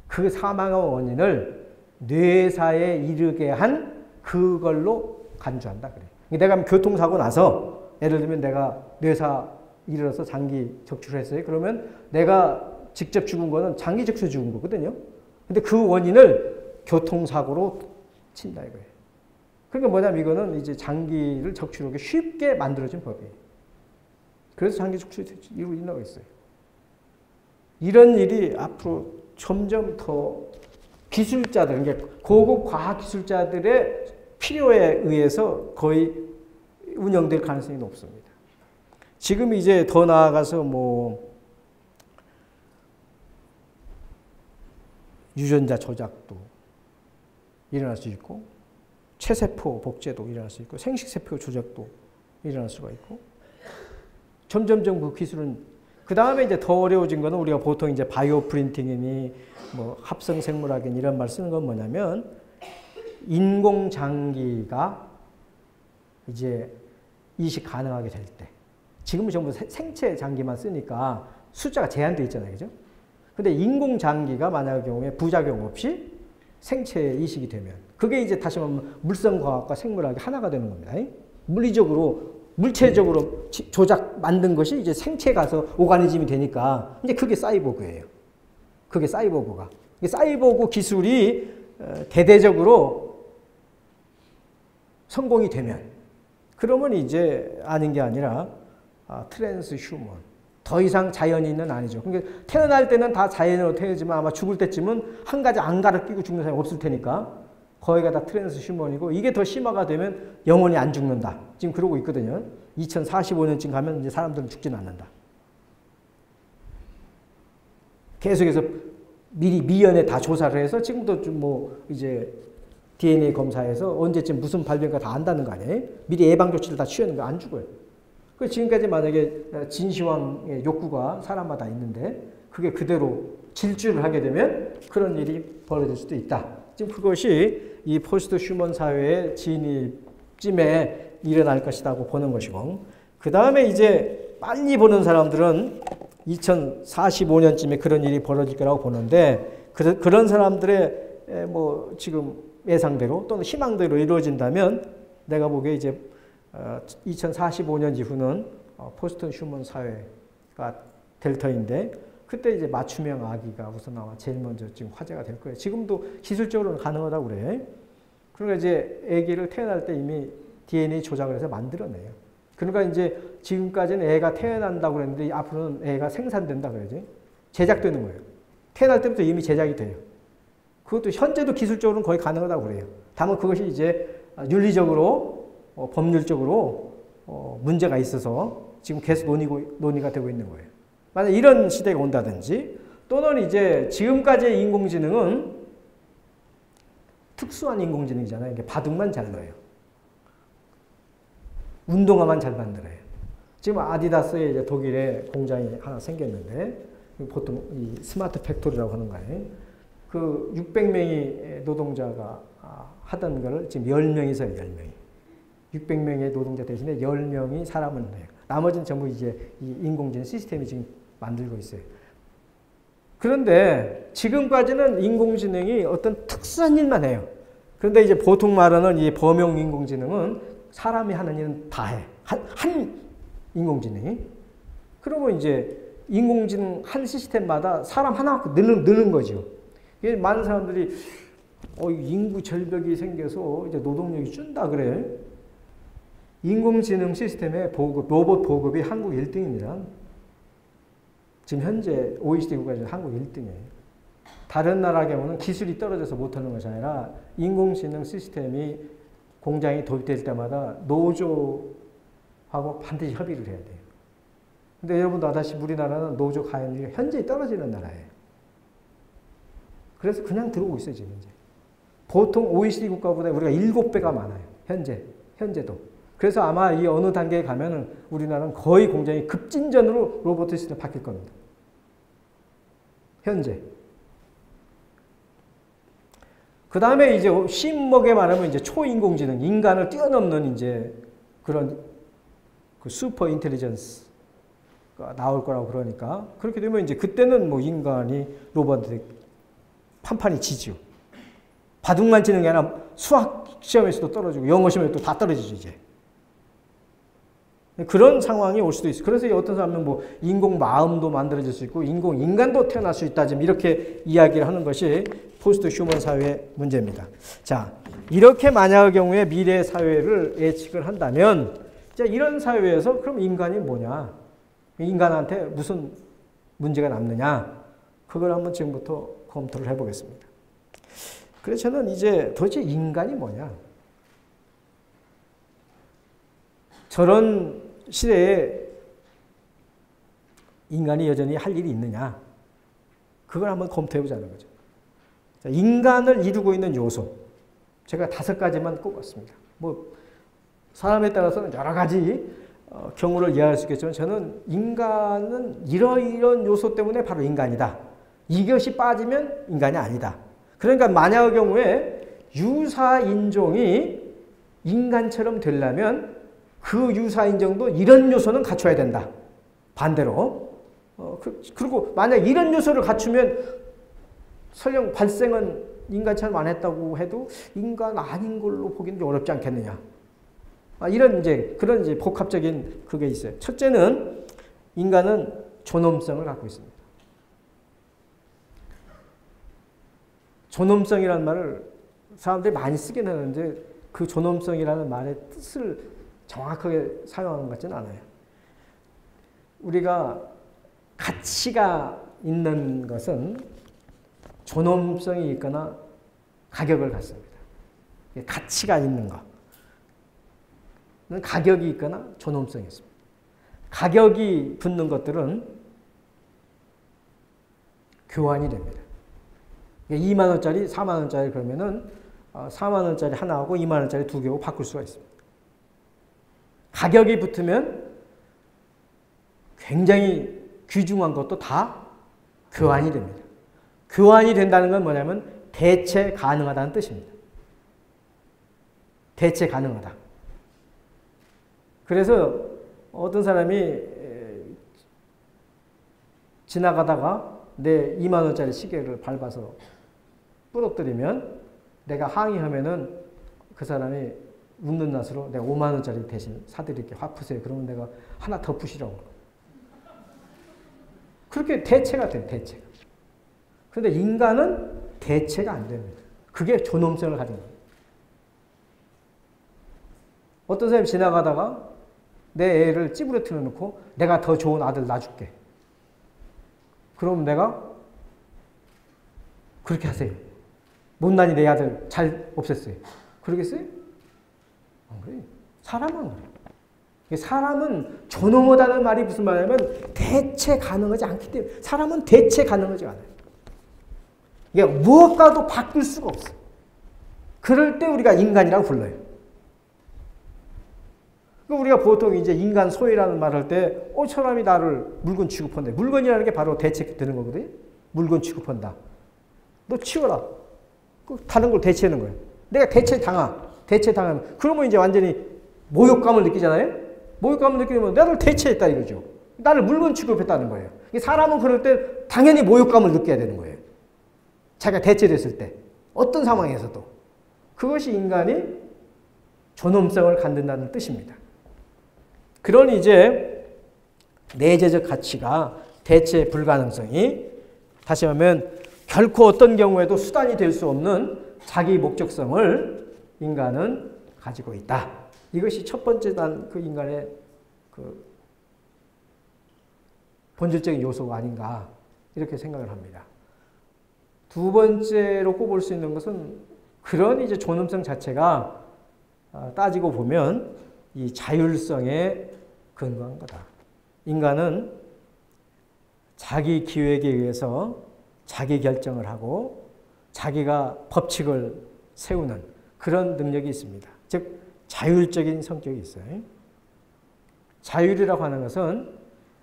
그 사망의 원인을 뇌사에 이르게 한 그걸로 간주한다 그래요. 내가 교통사고 나서 예를 들면 내가 뇌사 일어나서 장기 적출을 했어요. 그러면 내가 직접 죽은 거는 장기 적출에 죽은 거거든요. 근데 그 원인을 교통사고로 친다 이거예요. 그러니까 뭐냐면 이거는 이제 장기를 적출하기 쉽게 만들어진 법이에요. 그래서 장기 적출이 일어나고 있어요. 이런 일이 앞으로 점점 더 기술자들, 그러니까 고급 과학 기술자들의 필요에 의해서 거의 운영될 가능성이 높습니다. 지금 이제 더 나아가서 뭐 유전자 조작도 일어날 수 있고, 체세포 복제도 일어날 수 있고, 생식세포 조작도 일어날 수가 있고, 점점점 그 기술은, 그 다음에 이제 더 어려워진 거는 우리가 보통 이제 바이오 프린팅이니 뭐 합성 생물학이니 이런 말 쓰는 건 뭐냐면, 인공 장기가 이제 이식 가능하게 될 때, 지금은 전부 생체 장기만 쓰니까 숫자가 제한되어 있잖아요. 그죠? 근데 인공 장기가 만약의 경우에 부작용 없이 생체 이식이 되면, 그게 이제 다시 말하면 물성과학과 생물학이 하나가 되는 겁니다. 물리적으로, 물체적으로 조작, 만든 것이 이제 생체에 가서 오가니즘이 되니까, 이제 그게 사이보그예요. 그게 사이보그가. 사이보그 기술이 대대적으로 성공이 되면, 그러면 이제 아닌 게 아니라 트랜스 휴먼. 더 이상 자연인은 아니죠. 그러니까 태어날 때는 다 자연으로 태어나지만 아마 죽을 때쯤은 한 가지 안가를 끼고 죽는 사람이 없을 테니까 거의가 다 트랜스 휴먼이고, 이게 더 심화가 되면 영원히 안 죽는다. 지금 그러고 있거든요. 2045년쯤 가면 이제 사람들은 죽지는 않는다. 계속해서 미리 미연에 다 조사를 해서 지금도 좀 뭐 이제 DNA 검사해서 언제쯤 무슨 발병가 다 안다는 거 아니에요? 미리 예방 조치를 다 취하는 거 안 죽어요. 지금까지 만약에 진시황의 욕구가 사람마다 있는데 그게 그대로 질주를 하게 되면 그런 일이 벌어질 수도 있다. 지금 그것이 이 포스트 휴먼 사회의 진입쯤에 일어날 것이라고 보는 것이고, 그 다음에 이제 빨리 보는 사람들은 2045년쯤에 그런 일이 벌어질 거라고 보는데, 그런 사람들의 뭐 지금 예상대로 또는 희망대로 이루어진다면 내가 보기에 이제 2045년 이후는 포스트 휴먼 사회가 될 터인데, 그때 이제 맞춤형 아기가 우선 아마 제일 먼저 지금 화제가 될 거예요. 지금도 기술적으로는 가능하다고 그래. 그러니까 이제 아기를 태어날 때 이미 DNA 조작을 해서 만들어내요. 그러니까 이제 지금까지는 애가 태어난다고 그랬는데 앞으로는 애가 생산된다 그래야지. 제작되는 거예요. 태어날 때부터 이미 제작이 돼요. 그것도 현재도 기술적으로는 거의 가능하다고 그래요. 다만 그것이 이제 윤리적으로 법률적으로 문제가 있어서 지금 계속 논의가 되고 있는 거예요. 만약 이런 시대가 온다든지, 또는 이제 지금까지의 인공지능은 특수한 인공지능이잖아요. 이게 바둑만 잘 넣어요. 운동화만 잘 만들어요. 지금 아디다스의 이제 독일에 공장이 하나 생겼는데, 보통 이 스마트 팩토리라고 하는 거예요. 그 600명의 노동자가 하던 거를 지금 10명이서 10명이. 600명의 노동자 대신에 10명이 사람을 내요. 나머지는 전부 이제 이 인공지능 시스템이 지금 만들고 있어요. 그런데 지금까지는 인공지능이 어떤 특수한 일만 해요. 그런데 이제 보통 말하는 이 범용 인공지능은 사람이 하는 일은 다 해. 한 인공지능이. 그러면 이제 인공지능 한 시스템마다 사람 하나만큼 느는 거죠. 이게 많은 사람들이 인구 절벽이 생겨서 이제 노동력이 준다 그래. 인공지능 시스템의 보급, 로봇 보급이 한국 1등입니다. 지금 현재 OECD 국가 중에 한국 1등이에요. 다른 나라 경우는 기술이 떨어져서 못하는 것이 아니라 인공지능 시스템이 공장이 도입될 때마다 노조하고 반드시 협의를 해야 돼요. 근데 여러분도 아다시피 우리나라는 노조 가입률이 현저히 떨어지는 나라예요. 그래서 그냥 들어오고 있어요, 지금 이제. 보통 OECD 국가보다 우리가 7배가 많아요. 현재도. 그래서 아마 이 어느 단계에 가면은 우리나라는 거의 공장이 급진전으로 로봇 시스템 바뀔 겁니다. 현재. 그 다음에 이제 심하게 말하면 이제 초인공지능, 인간을 뛰어넘는 이제 그런 그 슈퍼 인텔리전스가 나올 거라고 그러니까, 그렇게 되면 이제 그때는 뭐 인간이 로봇한테 판판이 지죠. 바둑만 치는 게 아니라 수학 시험에서도 떨어지고 영어 시험에도 다 떨어지죠, 이제. 그런 상황이 올 수도 있어요. 그래서 어떤 사람은 뭐 인공 마음도 만들어질 수 있고 인공 인간도 태어날 수 있다. 지금 이렇게 이야기를 하는 것이 포스트 휴먼 사회의 문제입니다. 자, 이렇게 만약의 경우에 미래 사회를 예측을 한다면 자, 이런 사회에서 그럼 인간이 뭐냐? 인간한테 무슨 문제가 남느냐? 그걸 한번 지금부터 검토를 해보겠습니다. 그래서 저는 이제 도대체 인간이 뭐냐? 저런 시대에 인간이 여전히 할 일이 있느냐? 그걸 한번 검토해보자는 거죠. 자, 인간을 이루고 있는 요소. 제가 5가지만 꼽았습니다. 뭐, 사람에 따라서는 여러 가지 경우를 이해할 수 있겠지만 저는 인간은 이런 요소 때문에 바로 인간이다. 이것이 빠지면 인간이 아니다. 그러니까 만약의 경우에 유사인종이 인간처럼 되려면 그 유사인종도 이런 요소는 갖춰야 된다. 반대로. 그리고 만약 이런 요소를 갖추면 설령 발생은 인간처럼 안 했다고 해도 인간 아닌 걸로 보기는 어렵지 않겠느냐. 이런 그런 복합적인 그게 있어요. 첫째는 인간은 존엄성을 갖고 있습니다. 존엄성이라는 말을 사람들이 많이 쓰긴 하는데 그 존엄성이라는 말의 뜻을 정확하게 사용하는 것 같지는 않아요. 우리가 가치가 있는 것은 존엄성이 있거나 가격을 갖습니다. 가치가 있는 것은 가격이 있거나 존엄성이 있습니다. 가격이 붙는 것들은 교환이 됩니다. 2만 원짜리, 4만 원짜리 그러면은 4만 원짜리 하나하고 2만 원짜리 2개하고 바꿀 수가 있습니다. 가격이 붙으면 굉장히 귀중한 것도 다 교환이 됩니다. 교환이 된다는 건 뭐냐면 대체 가능하다는 뜻입니다. 대체 가능하다. 그래서 어떤 사람이 지나가다가 내 2만 원짜리 시계를 밟아서 부러뜨리면 내가 항의하면은 그 사람이 웃는 낯으로 내가 5만 원짜리 대신 사드릴게. 화푸세요. 그러면 내가 하나 더 푸시라고. 그렇게 대체가 돼요. 대체가. 그런데 인간은 대체가 안 됩니다. 그게 존엄성을 가진 거예요. 어떤 사람이 지나가다가 내 애를 찌부러뜨려 놓고 내가 더 좋은 아들 낳아줄게. 그럼 내가 그렇게 하세요. 못난이 내 아들 잘 없앴어요. 그러겠어요? 안 그래요. 사람은 그래요. 사람은 존엄하다는 말이 무슨 말이냐면 대체 가능하지 않기 때문에 사람은 대체 가능하지 않아요. 이게 무엇과도 바꿀 수가 없어요. 그럴 때 우리가 인간이라고 불러요. 우리가 보통 이제 인간 소유라는 말을 할 때, 저 사람이 나를 물건 취급한다. 물건이라는 게 바로 대체되는 거거든요. 물건 취급한다. 너 치워라. 다른 걸 대체하는 거예요. 내가 대체당하면, 그러면 이제 완전히 모욕감을 느끼잖아요? 모욕감을 느끼면 나를 대체했다 이거죠. 나를 물건 취급했다는 거예요. 사람은 그럴 때 당연히 모욕감을 느껴야 되는 거예요. 자기가 대체됐을 때. 어떤 상황에서도. 그것이 인간이 존엄성을 갖는다는 뜻입니다. 그런 이제 내재적 가치가 대체 불가능성이 다시 말하면 결코 어떤 경우에도 수단이 될 수 없는 자기 목적성을 인간은 가지고 있다. 이것이 첫 번째 그 인간의 그 본질적인 요소가 아닌가 이렇게 생각을 합니다. 두 번째로 꼽을 수 있는 것은 그런 이제 존엄성 자체가 따지고 보면 이 자율성에 근거한 거다. 인간은 자기 기획에 의해서 자기 결정을 하고 자기가 법칙을 세우는 그런 능력이 있습니다. 즉 자율적인 성격이 있어요. 자율이라고 하는 것은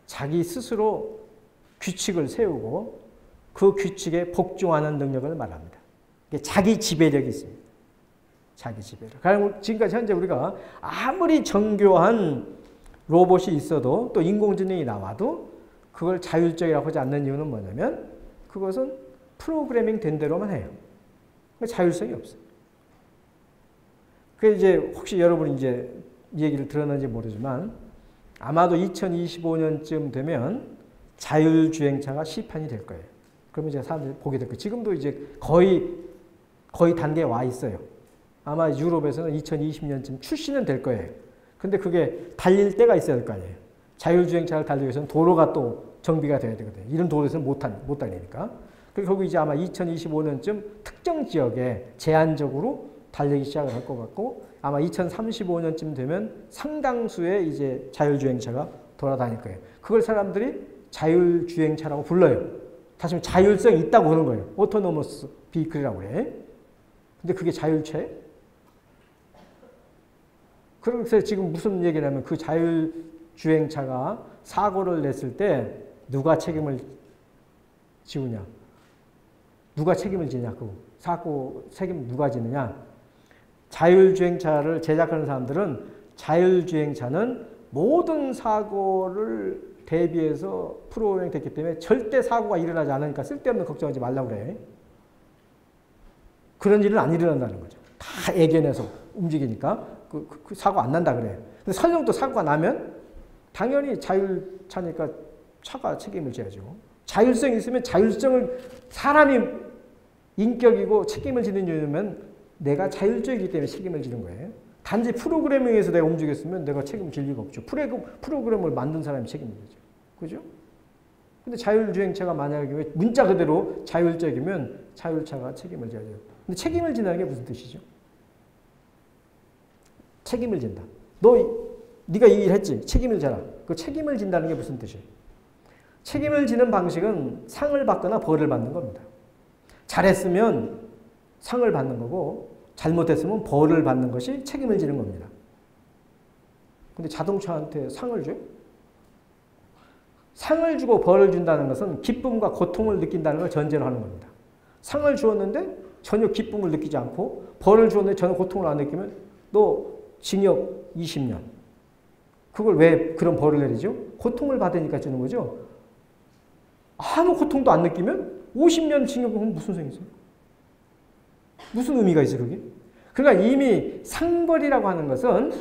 자기 스스로 규칙을 세우고 그 규칙에 복종하는 능력을 말합니다. 자기 지배력이 있습니다. 자기 지배력. 그럼 지금까지 현재 우리가 아무리 정교한 로봇이 있어도 또 인공지능이 나와도 그걸 자율적이라고 하지 않는 이유는 뭐냐면 그것은 프로그래밍 된 대로만 해요. 자율성이 없어요. 그 이제 혹시 여러분이 이제 이 얘기를 들었는지 모르지만 아마도 2025년쯤 되면 자율주행차가 시판이 될 거예요. 그러면 이제 사람들이 보게 될 거예요. 지금도 이제 거의 단계에 와 있어요. 아마 유럽에서는 2020년쯤 출시는 될 거예요. 근데 그게 달릴 때가 있어야 될 거 아니에요. 자율주행차를 달리기 위해서는 도로가 또 정비가 돼야 되거든요. 이런 도로에서는 못 달리니까. 그리고 거기 이제 아마 2025년쯤 특정 지역에 제한적으로 달리기 시작을 할 것 같고, 아마 2035년쯤 되면 상당수의 이제 자율주행차가 돌아다닐 거예요. 그걸 사람들이 자율주행차라고 불러요. 다시 말해 자율성이 있다고 그러는 거예요. 오토노머스 비클이라고 그래. 근데 그게 자율차예요? 그래서 지금 무슨 얘기냐면 그 자율주행차가 사고를 냈을 때 누가 책임을 지우냐? 누가 책임을 지냐? 그 사고 책임 누가 지느냐? 자율주행차를 제작하는 사람들은 자율주행차는 모든 사고를 대비해서 프로그램이 됐기 때문에 절대 사고가 일어나지 않으니까 쓸데없는 걱정하지 말라고 그래. 그런 일은 안 일어난다는 거죠. 다 예견해서 움직이니까 그 사고 안 난다 그래요. 근데 설령 또 사고가 나면 당연히 자율차니까 차가 책임을 져야죠. 자율성이 있으면 자율성을 사람이 인격이고 책임을 지는 이유면 내가 자율적이기 때문에 책임을 지는 거예요. 단지 프로그래밍에 의해서 내가 움직였으면 내가 책임을 질 리가 없죠. 프로그램을 만든 사람이 책임을 지죠. 그죠? 근데 자율주행차가 만약에 문자 그대로 자율적이면 자율차가 책임을 져야죠. 근데 책임을 진다는 게 무슨 뜻이죠? 책임을 진다. 네가 이 일 했지? 책임을 져라. 그 책임을 진다는 게 무슨 뜻이에요? 책임을 지는 방식은 상을 받거나 벌을 받는 겁니다. 잘했으면 상을 받는 거고 잘못했으면 벌을 받는 것이 책임을 지는 겁니다. 근데 자동차한테 상을 줘요? 상을 주고 벌을 준다는 것은 기쁨과 고통을 느낀다는 걸 전제로 하는 겁니다. 상을 주었는데 전혀 기쁨을 느끼지 않고 벌을 주었는데 전혀 고통을 안 느끼면 너 징역 20년. 그걸 왜 그런 벌을 내리죠? 고통을 받으니까 주는 거죠. 아무 고통도 안 느끼면 50년 징역은 무슨 소용이 있어요? 무슨 의미가 있어요, 그게? 그러니까 이미 상벌이라고 하는 것은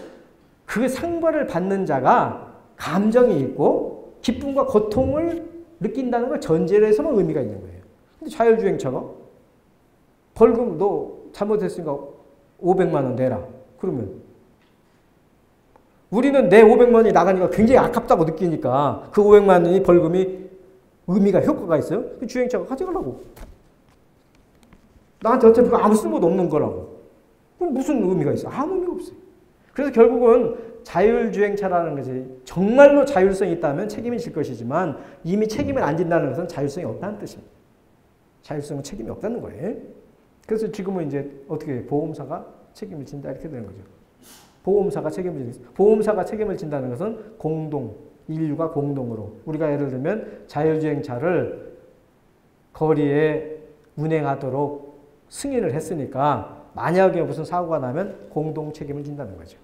그 상벌을 받는 자가 감정이 있고 기쁨과 고통을 느낀다는 걸 전제로 해서만 의미가 있는 거예요. 근데 자율주행차가 벌금 너 잘못했으니까 500만 원 내라. 그러면 우리는 내 500만 원이 나가니까 굉장히 아깝다고 느끼니까 그 500만 원이 벌금이 의미가 효과가 있어요. 그 주행차가 가져가라고. 나한테 어차피 아무 쓸모도 없는 거라고. 그럼 무슨 의미가 있어? 아무 의미가 없어요. 그래서 결국은 자율주행차라는 것이 정말로 자율성이 있다면 책임이 질 것이지만 이미 책임을 안 진다는 것은 자율성이 없다는 뜻입니다. 자율성은 책임이 없다는 거예요. 그래서 지금은 이제 어떻게 보험사가 책임을 진다 이렇게 되는 거죠. 보험사가 책임을 진다는 것은 인류가 공동으로 우리가 예를 들면 자율주행차를 거리에 운행하도록 승인을 했으니까 만약에 무슨 사고가 나면 공동 책임을 진다는 거죠.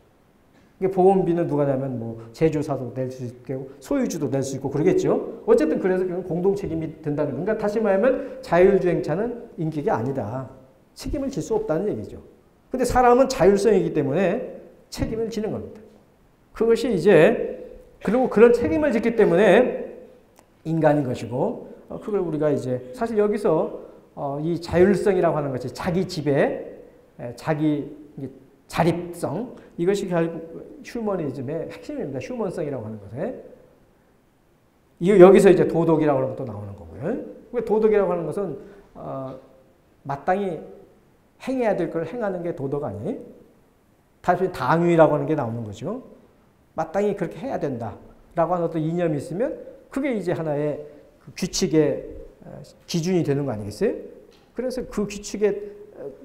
이게 보험비는 누가 내면 뭐 제조사도 낼 수 있고 소유주도 낼 수 있고 그러겠죠. 어쨌든 그래서 공동 책임이 된다는 건가. 다시 말하면 자율주행차는 인격이 아니다. 책임을 질 수 없다는 얘기죠. 근데 사람은 자율성이기 때문에 책임을 지는 겁니다. 그것이 이제 그리고 그런 책임을 짓기 때문에 인간인 것이고 그걸 우리가 이제 사실 여기서 이 자율성이라고 하는 것이 자기 지배, 자기 자립성 이것이 결국 휴머니즘의 핵심입니다. 휴먼성이라고 하는 것에 여기서 이제 도덕이라고 하는 것도 나오는 거고요. 도덕이라고 하는 것은 마땅히 행해야 될 걸 행하는 게 도덕 아니에요? 다시 당위라고 하는 게 나오는 거죠. 마땅히 그렇게 해야 된다라고 하는 어떤 이념이 있으면 그게 이제 하나의 규칙의 기준이 되는 거 아니겠어요? 그래서 그 규칙에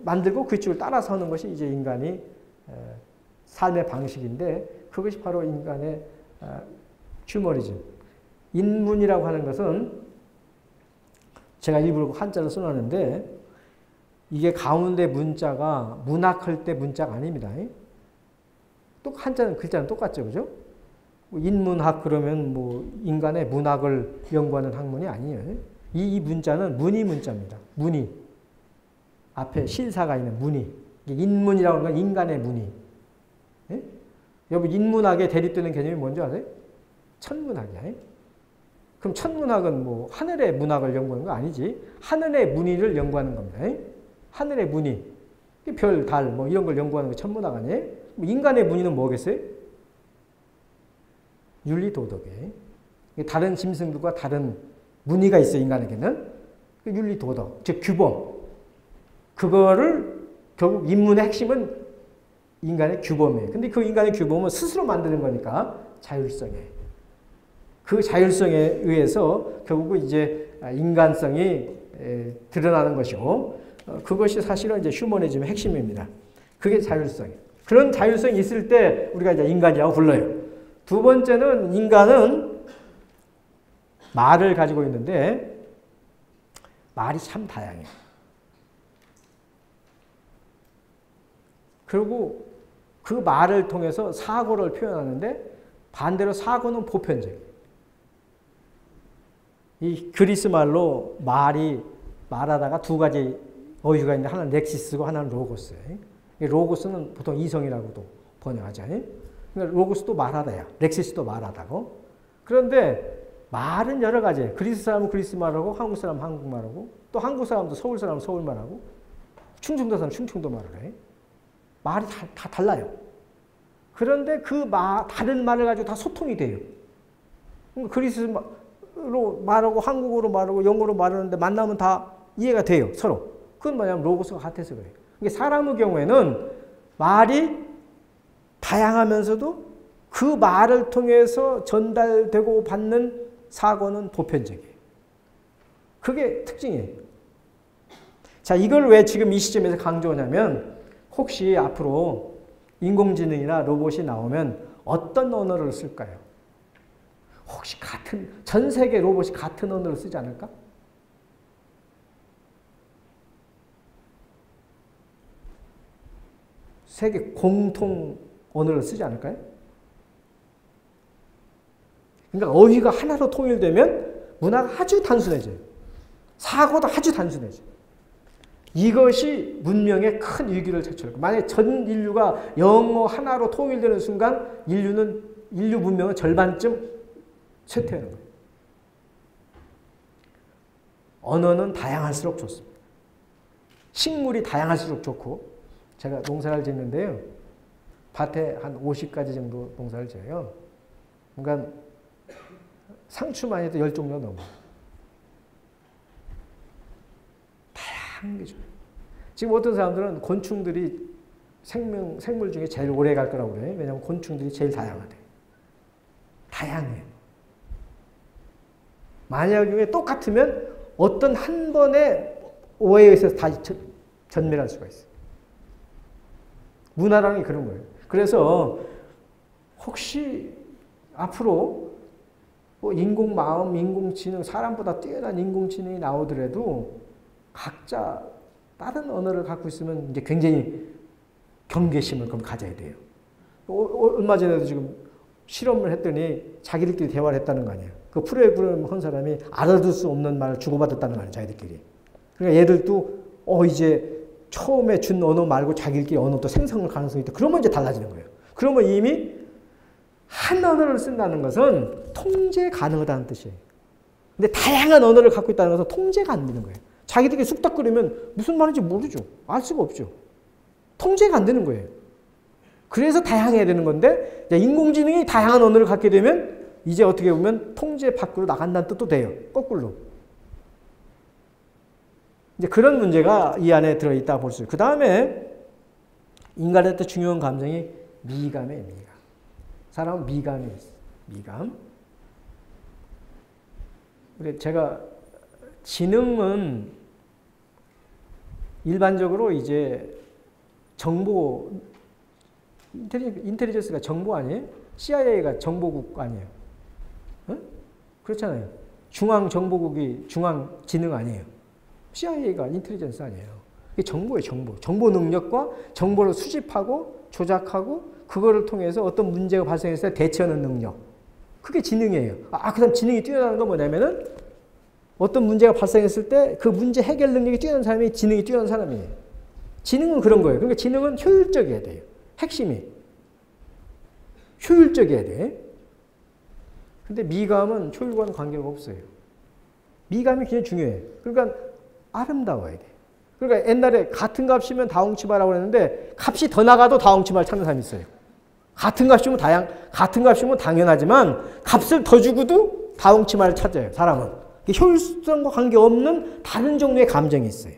만들고 그 규칙을 따라서 하는 것이 이제 인간이 삶의 방식인데 그것이 바로 인간의 휴머니즘. 인문이라고 하는 것은 제가 일부러 한자를 써놨는데 이게 가운데 문자가 문학할 때 문자가 아닙니다. 또 한자는 글자는 똑같죠, 그죠? 인문학 그러면 뭐 인간의 문학을 연구하는 학문이 아니에요. 이 문자는 문이 문자입니다. 문이 앞에 신사가 있는 문이 인문이라고 하는 건 인간의 문이. 여러분 인문학에 대립되는 개념이 뭔지 아세요? 천문학이야. 그럼 천문학은 뭐 하늘의 문학을 연구하는 거 아니지. 하늘의 무늬를 연구하는 겁니다. 하늘의 무늬. 별, 달 뭐 이런 걸 연구하는 게 천문학 아니에요? 인간의 무늬는 뭐겠어요? 윤리, 도덕이에요. 다른 짐승들과 다른 무늬가 있어요. 인간에게는. 윤리, 도덕, 즉 규범. 그거를 결국 인문의 핵심은 인간의 규범이에요. 근데 그 인간의 규범은 스스로 만드는 거니까 자율성이에요. 그 자율성에 의해서 결국은 이제 인간성이 드러나는 것이고, 그것이 사실은 이제 휴머니즘의 핵심입니다. 그게 자율성이에요. 그런 자율성이 있을 때 우리가 이제 인간이라고 불러요. 두 번째는 인간은 말을 가지고 있는데 말이 참 다양해요. 그리고 그 말을 통해서 사고를 표현하는데 반대로 사고는 보편적이에요. 이 그리스 말로 말하다가 두 가지 어휘가 있는데 하나는 렉시스고 하나는 로고스예요. 로고스는 보통 이성이라고도 번역하죠. 그러니까 로고스도 말하다야. 렉시스도 말하다고. 그런데 말은 여러 가지예요. 그리스 사람은 그리스 말하고 한국 사람은 한국 말하고 또 한국 사람도 서울 사람은 서울 말하고 충청도 사람은 충청도 말을 해. 말이 다 달라요. 그런데 그 다른 말을 가지고 다 소통이 돼요. 그러니까 그리스로 말하고 한국어로 말하고 영어로 말하는데 만나면 다 이해가 돼요. 서로. 그건 뭐냐면 로고스가 같아서 그래요. 그러니까 사람의 경우에는 말이 다양하면서도 그 말을 통해서 전달되고 받는 사고는 보편적이에요. 그게 특징이에요. 자, 이걸 왜 지금 이 시점에서 강조하냐면 혹시 앞으로 인공지능이나 로봇이 나오면 어떤 언어를 쓸까요? 혹시 전 세계 로봇이 같은 언어를 쓰지 않을까? 세계 공통 언어를 쓰지 않을까요? 그러니까 어휘가 하나로 통일되면 문화가 아주 단순해져요. 사고도 아주 단순해져요. 이것이 문명의 큰 위기를 자초할 거예요. 만약에 전 인류가 영어 하나로 통일되는 순간 인류 문명은 절반쯤 쇠퇴하는 거예요. 언어는 다양할수록 좋습니다. 식물이 다양할수록 좋고 제가 농사를 짓는데요. 밭에 한 50가지 정도 농사를 지어요. 그러니까 상추만 해도 10종류가 넘어요. 다양한 게 좋아요. 지금 어떤 사람들은 곤충들이 생물 중에 제일 오래 갈 거라고 그래요. 왜냐하면 곤충들이 제일 다양하대요. 다양해요. 만약에 똑같으면 어떤 한 번의 오해에 의해서 다 전멸할 수가 있어요. 문화라는 게 그런 거예요. 그래서 혹시 앞으로 뭐 인공마음, 인공지능, 사람보다 뛰어난 인공지능이 나오더라도 각자 다른 언어를 갖고 있으면 이제 굉장히 경계심을 그럼 가져야 돼요. 얼마 전에도 지금 실험을 했더니 자기들끼리 대화를 했다는 거 아니에요. 그 프로그램 한 사람이 알아들 수 없는 말을 주고받았다는 거 아니에요. 자기들끼리. 그러니까 얘들도 이제 처음에 준 언어 말고 자기들끼리 언어도 생성할 가능성이 있다. 그러면 이제 달라지는 거예요. 그러면 이미 한 언어를 쓴다는 것은 통제 가능하다는 뜻이에요. 근데 다양한 언어를 갖고 있다는 것은 통제가 안 되는 거예요. 자기들끼리 쑥닥거리면 무슨 말인지 모르죠. 알 수가 없죠. 통제가 안 되는 거예요. 그래서 다양해야 되는 건데 인공지능이 다양한 언어를 갖게 되면 이제 어떻게 보면 통제 밖으로 나간다는 뜻도 돼요. 거꾸로. 이제 그런 문제가 이 안에 들어있다 볼 수 있어요. 그 다음에 인간한테 중요한 감정이 미감이에요. 미감. 사람은 미감이 있어요. 미감. 제가 지능은 일반적으로 이제 정보, 인텔리전스가 정보 아니에요? CIA가 정보국 아니에요? 응? 그렇잖아요. 중앙정보국이 중앙지능 아니에요. CIA가 인텔리전스 아니에요. 이게 정보예요, 정보. 정보 능력과 정보를 수집하고 조작하고 그거를 통해서 어떤 문제가 발생했을 때 대처하는 능력. 그게 지능이에요. 그 다음 지능이 뛰어나는 건 뭐냐면은 어떤 문제가 발생했을 때 그 문제 해결 능력이 뛰어난 사람이 지능이 뛰어난 사람이에요. 지능은 그런 거예요. 그러니까 지능은 효율적이어야 돼요. 핵심이. 효율적이어야 돼. 근데 미감은 효율과는 관계가 없어요. 미감이 굉장히 중요해요. 그러니까 아름다워야 돼. 그러니까 옛날에 같은 값이면 다홍치마라고 그랬는데 값이 더 나가도 다홍치마를 찾는 사람이 있어요. 같은 값이면 당연하지만 값을 더 주고도 다홍치마를 찾아요. 사람은. 효율성과 관계없는 다른 종류의 감정이 있어요.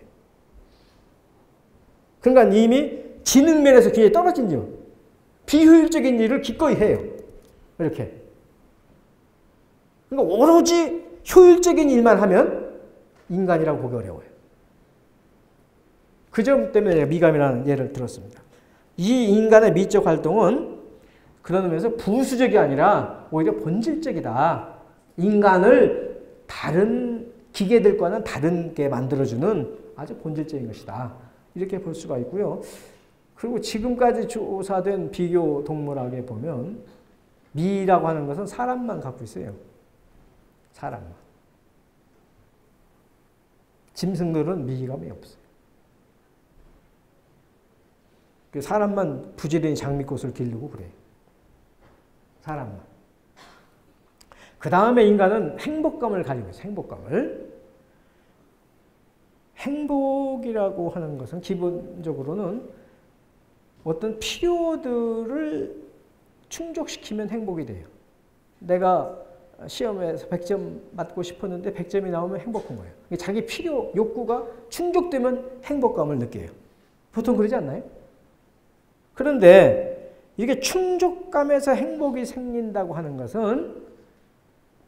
그러니까 이미 지능면에서 굉장히 떨어진 일, 비효율적인 일을 기꺼이 해요. 이렇게. 그러니까 오로지 효율적인 일만 하면 인간이라고 보기 어려워요. 그 점 때문에 제가 미감이라는 예를 들었습니다. 이 인간의 미적 활동은 그런 의미에서 부수적이 아니라 오히려 본질적이다. 인간을 다른 기계들과는 다르게 만들어주는 아주 본질적인 것이다. 이렇게 볼 수가 있고요. 그리고 지금까지 조사된 비교 동물학에 보면 미라고 하는 것은 사람만 갖고 있어요. 사람만. 짐승들은 미감이 없어요. 사람만 부지런히 장미꽃을 기르고 그래요. 사람만. 그 다음에 인간은 행복감을 가지고 있어요. 행복감을. 행복이라고 하는 것은 기본적으로는 어떤 필요들을 충족시키면 행복이 돼요. 내가 시험에서 100점 맞고 싶었는데 100점이 나오면 행복한 거예요. 자기 필요, 욕구가 충족되면 행복감을 느껴요. 보통 그러지 않나요? 그런데 이게 충족감에서 행복이 생긴다고 하는 것은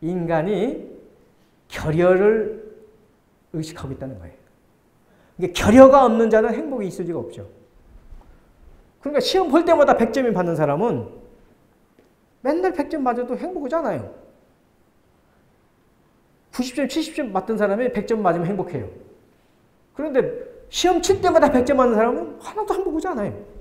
인간이 결여를 의식하고 있다는 거예요. 이게 결여가 없는 자는 행복이 있을 리가 없죠. 그러니까 시험 볼 때마다 100점이 받는 사람은 맨날 100점 맞아도 행복하지 않아요. 90점, 70점 맞던 사람이 100점 맞으면 행복해요. 그런데 시험 칠 때마다 100점 맞는 사람은 하나도 행복하지 않아요.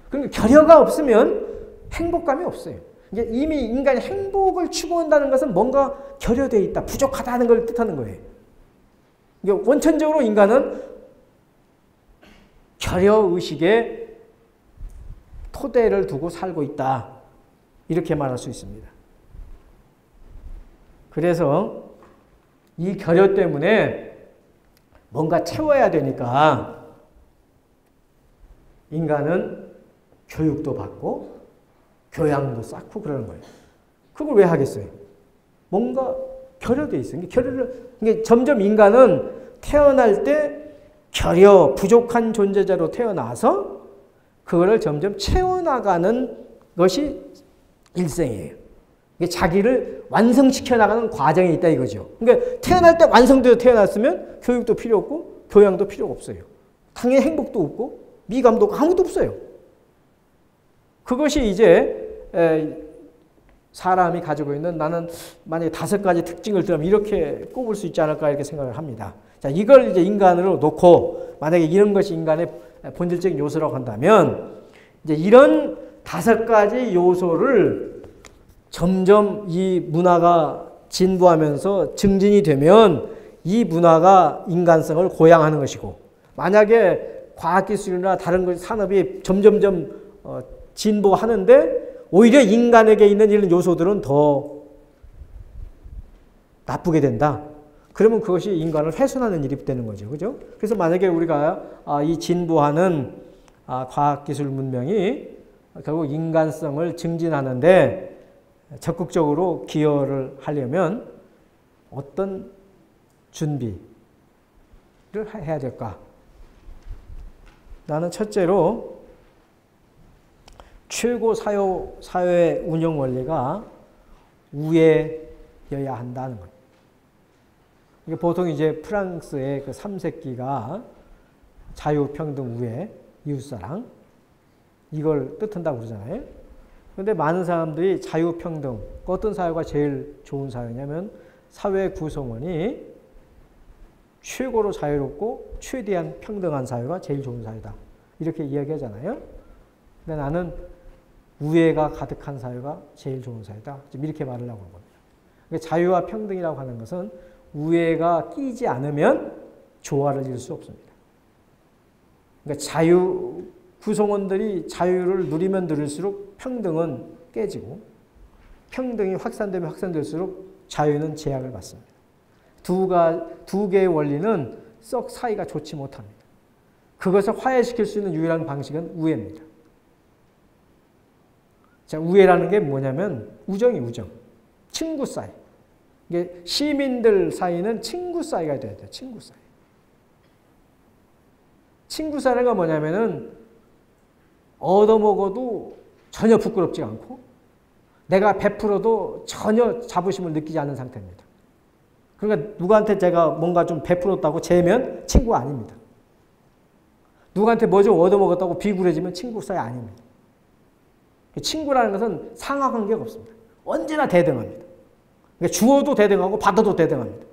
그러니까 결여가 없으면 행복감이 없어요. 이미 인간이 행복을 추구한다는 것은 뭔가 결여되어 있다, 부족하다는 걸 뜻하는 거예요. 원천적으로 인간은 결여의식에 토대를 두고 살고 있다. 이렇게 말할 수 있습니다. 그래서 이 결여 때문에 뭔가 채워야 되니까 인간은 교육도 받고 교양도 쌓고 그러는 거예요. 그걸 왜 하겠어요? 뭔가 결여되어 있어요. 이게 점점 인간은 태어날 때 결여, 부족한 존재자로 태어나서 그거를 점점 채워나가는 것이 일생이에요. 이게 자기를 완성시켜 나가는 과정이 있다 이거죠. 그러니까 태어날 때 완성되어 태어났으면 교육도 필요 없고 교양도 필요 없어요. 당연히 행복도 없고 미감도 없고 아무것도 없어요. 그것이 이제 사람이 가지고 있는 나는 만약에 5가지 특징을 들으면 이렇게 꼽을 수 있지 않을까 이렇게 생각을 합니다. 자, 이걸 이제 인간으로 놓고 만약에 이런 것이 인간의 본질적인 요소라고 한다면 이제 이런 5가지 요소를 점점 이 문화가 진보하면서 증진이 되면 이 문화가 인간성을 고양하는 것이고 만약에 과학기술이나 다른 산업이 점점점 진보하는데 오히려 인간에게 있는 이런 요소들은 더 나쁘게 된다. 그러면 그것이 인간을 훼손하는 일이 되는 거죠. 그죠? 그래서 만약에 우리가 이 진보하는 과학기술 문명이 결국 인간성을 증진하는데 적극적으로 기여를 하려면 어떤 준비를 해야 될까? 나는 첫째로 최고 사회 운영 원리가 우애여야 한다는 것. 이게 보통 이제 프랑스의 그 3색기가 자유, 평등, 우애, 이웃사랑 이걸 뜻한다고 그러잖아요. 그런데 많은 사람들이 자유, 평등, 어떤 사회가 제일 좋은 사회냐면 사회 구성원이 최고로 자유롭고 최대한 평등한 사회가 제일 좋은 사회다. 이렇게 이야기하잖아요. 근데 나는 우애가 가득한 사회가 제일 좋은 사회다. 지금 이렇게 말을 하고 있는 겁니다. 그러니까 자유와 평등이라고 하는 것은 우애가 끼지 않으면 조화를 이룰 수 없습니다. 그러니까 구성원들이 자유를 누리면 누릴수록 평등은 깨지고 평등이 확산되면 확산될수록 자유는 제약을 받습니다. 두 개의 원리는 썩 사이가 좋지 못합니다. 그것을 화해시킬 수 있는 유일한 방식은 우애입니다. 자, 우애라는 게 뭐냐면 우정이 우정. 친구 사이. 이게 시민들 사이는 친구 사이가 돼야 돼요. 친구 사이. 친구 사이가 뭐냐면은 얻어먹어도 전혀 부끄럽지 않고 내가 베풀어도 전혀 자부심을 느끼지 않는 상태입니다. 그러니까 누구한테 제가 뭔가 좀 베풀었다고 재면 친구가 아닙니다. 누구한테 뭐 좀 얻어먹었다고 비굴해지면 친구 사이 아닙니다. 친구라는 것은 상하관계가 없습니다. 언제나 대등합니다. 그러니까 주어도 대등하고 받아도 대등합니다.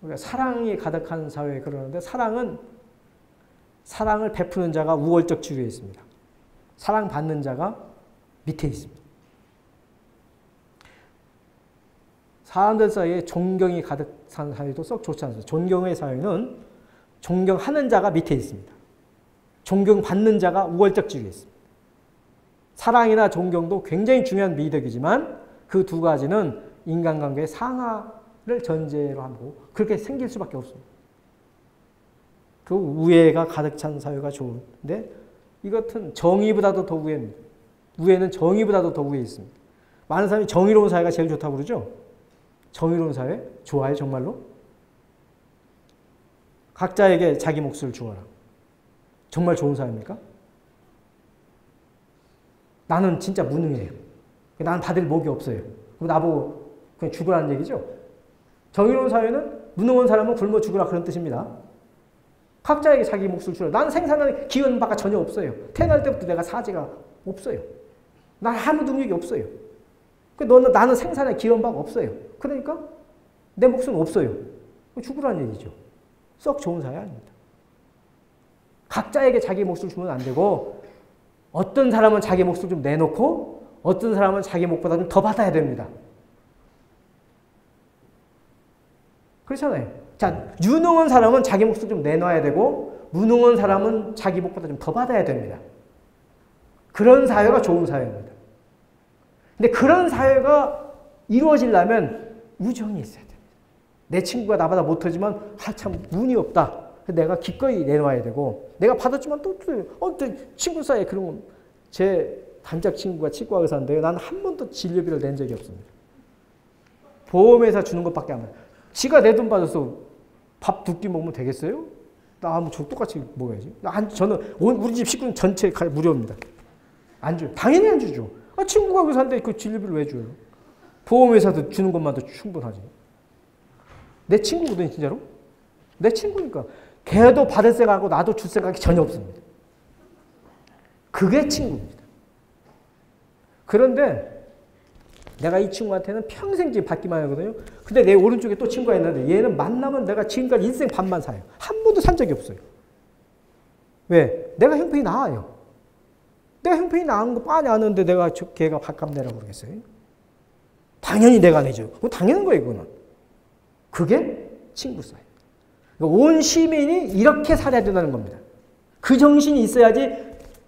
그러니까 사랑이 가득한 사회에 그러는데 사랑을 베푸는 자가 우월적 지위에 있습니다. 사랑받는 자가 밑에 있습니다. 사람들 사이에 존경이 가득 찬 사회도 썩 좋지 않습니다. 존경의 사회는 존경하는 자가 밑에 있습니다. 존경받는 자가 우월적 지위에 있습니다. 사랑이나 존경도 굉장히 중요한 미덕이지만 그 두 가지는 인간관계의 상하를 전제로 하고 그렇게 생길 수밖에 없습니다. 그 우애가 가득 찬 사회가 좋은데 이것은 정의보다도 더 우애입니다. 우애는 정의보다도 더 우애에 있습니다. 많은 사람이 정의로운 사회가 제일 좋다고 그러죠. 정의로운 사회? 좋아요 정말로? 각자에게 자기 몫을 주어라. 정말 좋은 사회입니까? 나는 진짜 무능해요. 나는 받을 목이 없어요. 그럼 나보고 그냥 죽으라는 얘기죠. 정의로운 사회는 무능한 사람은 굶어 죽으라 그런 뜻입니다. 각자에게 자기 몫을 주라. 나는 생산하는 기원 바가 전혀 없어요. 태어날 때부터 내가 사지가 없어요. 난 아무 능력이 없어요. 나는 생산의 기원 바가 없어요. 그러니까 내 몫은 없어요. 죽으라는 얘기죠. 썩 좋은 사회 아닙니다. 각자에게 자기 몫을 주면 안 되고 어떤 사람은 자기 몫을 좀 내놓고 어떤 사람은 자기 몫보다 좀 더 받아야 됩니다. 그렇잖아요. 자, 유능한 사람은 자기 몫을 좀 내놔야 되고 무능한 사람은 자기 몫보다 좀 더 받아야 됩니다. 그런 사회가 좋은 사회입니다. 근데 그런 사회가 이루어지려면 우정이 있어야 됩니다. 내 친구가 나보다 못하지만 참 운이 없다. 내가 기꺼이 내놔야 되고 내가 받았지만 또 친구 사이에 그러면 제 단짝 친구가 치과 의사인데요. 나는 한 번도 진료비를 낸 적이 없습니다. 보험회사 주는 것밖에 안 해요. 지가 내 돈 받아서 밥 두 끼 먹으면 되겠어요? 나 저 똑같이 먹어야지. 저는 우리 집 식구는 전체 무료입니다. 안 줘요. 당연히 안 주죠. 친구가 의사인데 그 진료비를 왜 줘요? 보험회사도 주는 것만도 충분하지. 내 친구거든 진짜로. 내 친구니까. 걔도 받을 생각하고 나도 줄 생각이 전혀 없습니다. 그게 친구입니다. 그런데 내가 이 친구한테는 평생 지금 받기만 하거든요. 근데 내 오른쪽에 또 친구가 있는데 얘는 만나면 내가 지금까지 인생 반만 사요. 한 번도 산 적이 없어요. 왜? 내가 형편이 나아요. 내가 형편이 나은 거 뻔히 아는데 내가 걔가 밥값 내라고 그러겠어요? 당연히 내가 내죠. 그거 당연한 거예요, 그거는. 그게 친구 사이. 온 시민이 이렇게 살아야 된다는 겁니다. 그 정신이 있어야지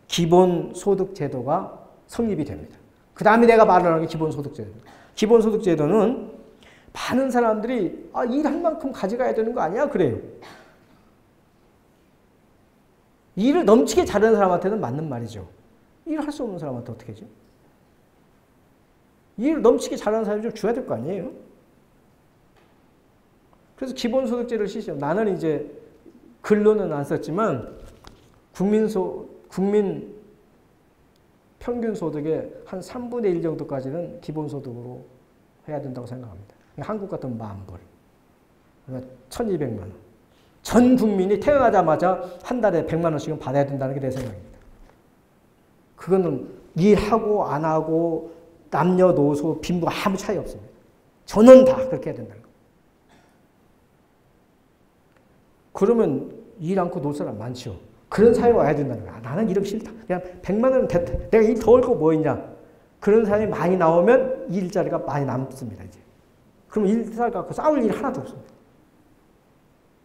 기본소득제도가 성립이 됩니다. 그 다음에 내가 말하는 게 기본소득제도입니다. 기본소득제도는 많은 사람들이 일한 만큼 가져가야 되는 거 아니야? 그래요. 일을 넘치게 잘하는 사람한테는 맞는 말이죠. 일을 할 수 없는 사람한테 어떻게 하죠? 일을 넘치게 잘하는 사람이 좀 줘야 될 거 아니에요? 그래서 기본소득제를 시죠. 나는 이제 글로는 안 썼지만 국민 평균 소득의 한 3분의 1 정도까지는 기본소득으로 해야 된다고 생각합니다. 한국 같은 10,000불. 그러니까 1,200만 원. 전 국민이 태어나자마자 한 달에 100만 원씩은 받아야 된다는 게 내 생각입니다. 그거는 일하고 안 하고 남녀노소 빈부가 아무 차이 없습니다. 저는 다 그렇게 해야 된다는 거. 그러면 일 않고 놀 사람 많죠. 그런 사회가 와야 된다는 거야. 나는 이러기 싫다. 그냥 100만 원 됐다. 내가 일 더 할 거 뭐 있냐. 그런 사람이 많이 나오면 일자리가 많이 남습니다. 이제. 그럼 일자리 갖고 싸울 일 하나도 없습니다.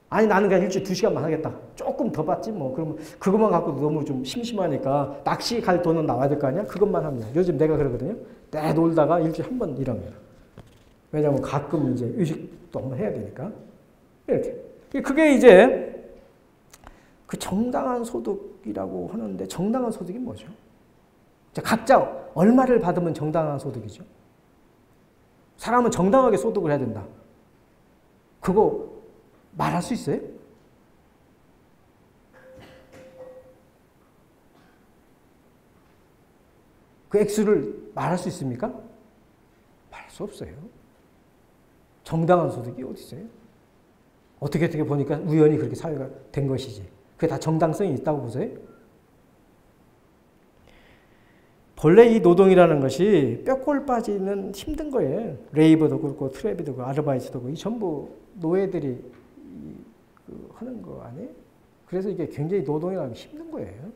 아니 나는 그냥 일주일에 2시간만 하겠다. 조금 더 받지 뭐. 그러면 그것만 갖고도 너무 좀 심심하니까 낚시 갈 돈은 나와야 될 거 아니야? 그것만 하면. 요즘 내가 그러거든요. 때 놀다가 일주일에 한 번 일합니다. 왜냐하면 가끔 이제 의식도 한번 해야 되니까. 이렇게. 그게 이제 그 정당한 소득이라고 하는데 정당한 소득이 뭐죠? 각자 얼마를 받으면 정당한 소득이죠? 사람은 정당하게 소득을 해야 된다. 그거 말할 수 있어요? 그 액수를 말할 수 있습니까? 말할 수 없어요. 정당한 소득이 어디 있어요? 어떻게 보니까 우연히 그렇게 사회가 된 것이지. 그게 다 정당성이 있다고 보세요? 본래 이 노동이라는 것이 뼈골 빠지는 힘든 거예요. 레이버도 그렇고 트래비도 그렇고 아르바이트도 그렇고 이 전부 노예들이 하는 거 아니에요? 그래서 이게 굉장히 노동이라는 게 힘든 거예요.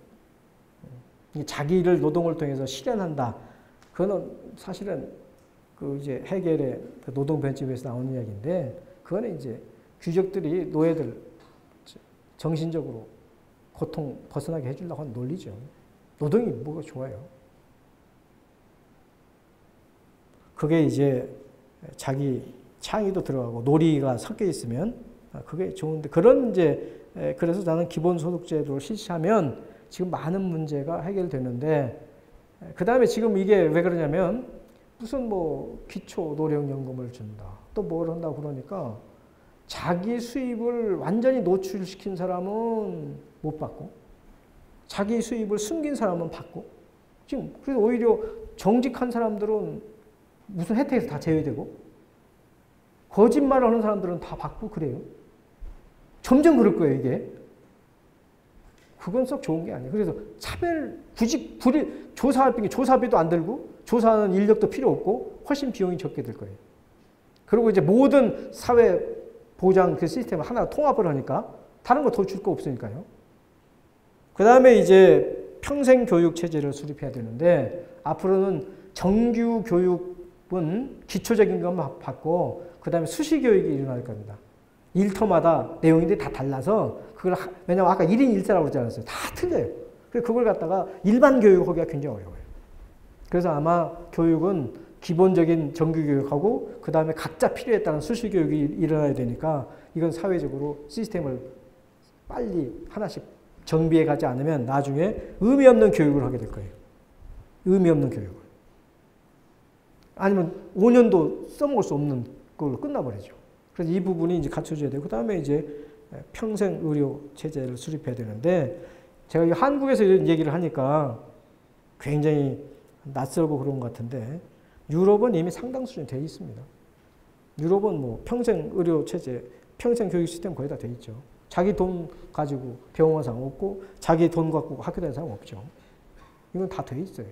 자기를 노동을 통해서 실현한다. 그거는 사실은 그 이제 헤겔의 노동 변칙에서 나오는 이야기인데 그거는 이제 귀족들이 노예들 정신적으로 고통 벗어나게 해주려고 하는 논리죠. 노동이 뭐가 좋아요? 그게 이제 자기 창의도 들어가고 놀이가 섞여 있으면 그게 좋은데 그런 이제 그래서 나는 기본소득제도를 실시하면 지금 많은 문제가 해결되는데 그 다음에 지금 이게 왜 그러냐면 무슨 뭐 기초노령연금을 준다 또 뭘 한다고 그러니까 자기 수입을 완전히 노출시킨 사람은 못 받고 자기 수입을 숨긴 사람은 받고 지금 그래서 오히려 정직한 사람들은 무슨 혜택에서 다 제외되고 거짓말을 하는 사람들은 다 받고 그래요. 점점 그럴 거예요, 이게. 그건 썩 좋은 게 아니에요. 그래서 굳이 조사비도 안 들고 조사하는 인력도 필요 없고 훨씬 비용이 적게 들 거예요. 그리고 이제 모든 사회 보장 그 시스템을 하나 통합을 하니까 다른 거 더 줄 거 없으니까요. 그 다음에 이제 평생 교육 체제를 수립해야 되는데 앞으로는 정규 교육은 기초적인 것만 받고 그 다음에 수시 교육이 일어날 겁니다. 일터마다 내용들이 다 달라서 그걸 왜냐면 아까 1인 1사라고 그러지 않았어요. 다 틀려요. 그래서 그걸 갖다가 일반 교육하기가 굉장히 어려워요. 그래서 아마 교육은 기본적인 정규 교육하고 그 다음에 각자 필요에 따른 수시 교육이 일어나야 되니까 이건 사회적으로 시스템을 빨리 하나씩 정비해 가지 않으면 나중에 의미 없는 교육을 하게 될 거예요. 의미 없는 교육을. 아니면 5년도 써먹을 수 없는 걸로 끝나버리죠. 그래서 이 부분이 이제 갖춰져야 되고, 그 다음에 이제 평생 의료 체제를 수립해야 되는데, 제가 한국에서 이런 얘기를 하니까 굉장히 낯설고 그런 것 같은데, 유럽은 이미 상당 수준이 되어 있습니다. 유럽은 뭐 평생 의료 체제, 평생 교육 시스템 거의 다 되어 있죠. 자기 돈 가지고 병원 간 사람 없고, 자기 돈 갖고 학교 다니는 사람 없죠. 이건 다 되어 있어요.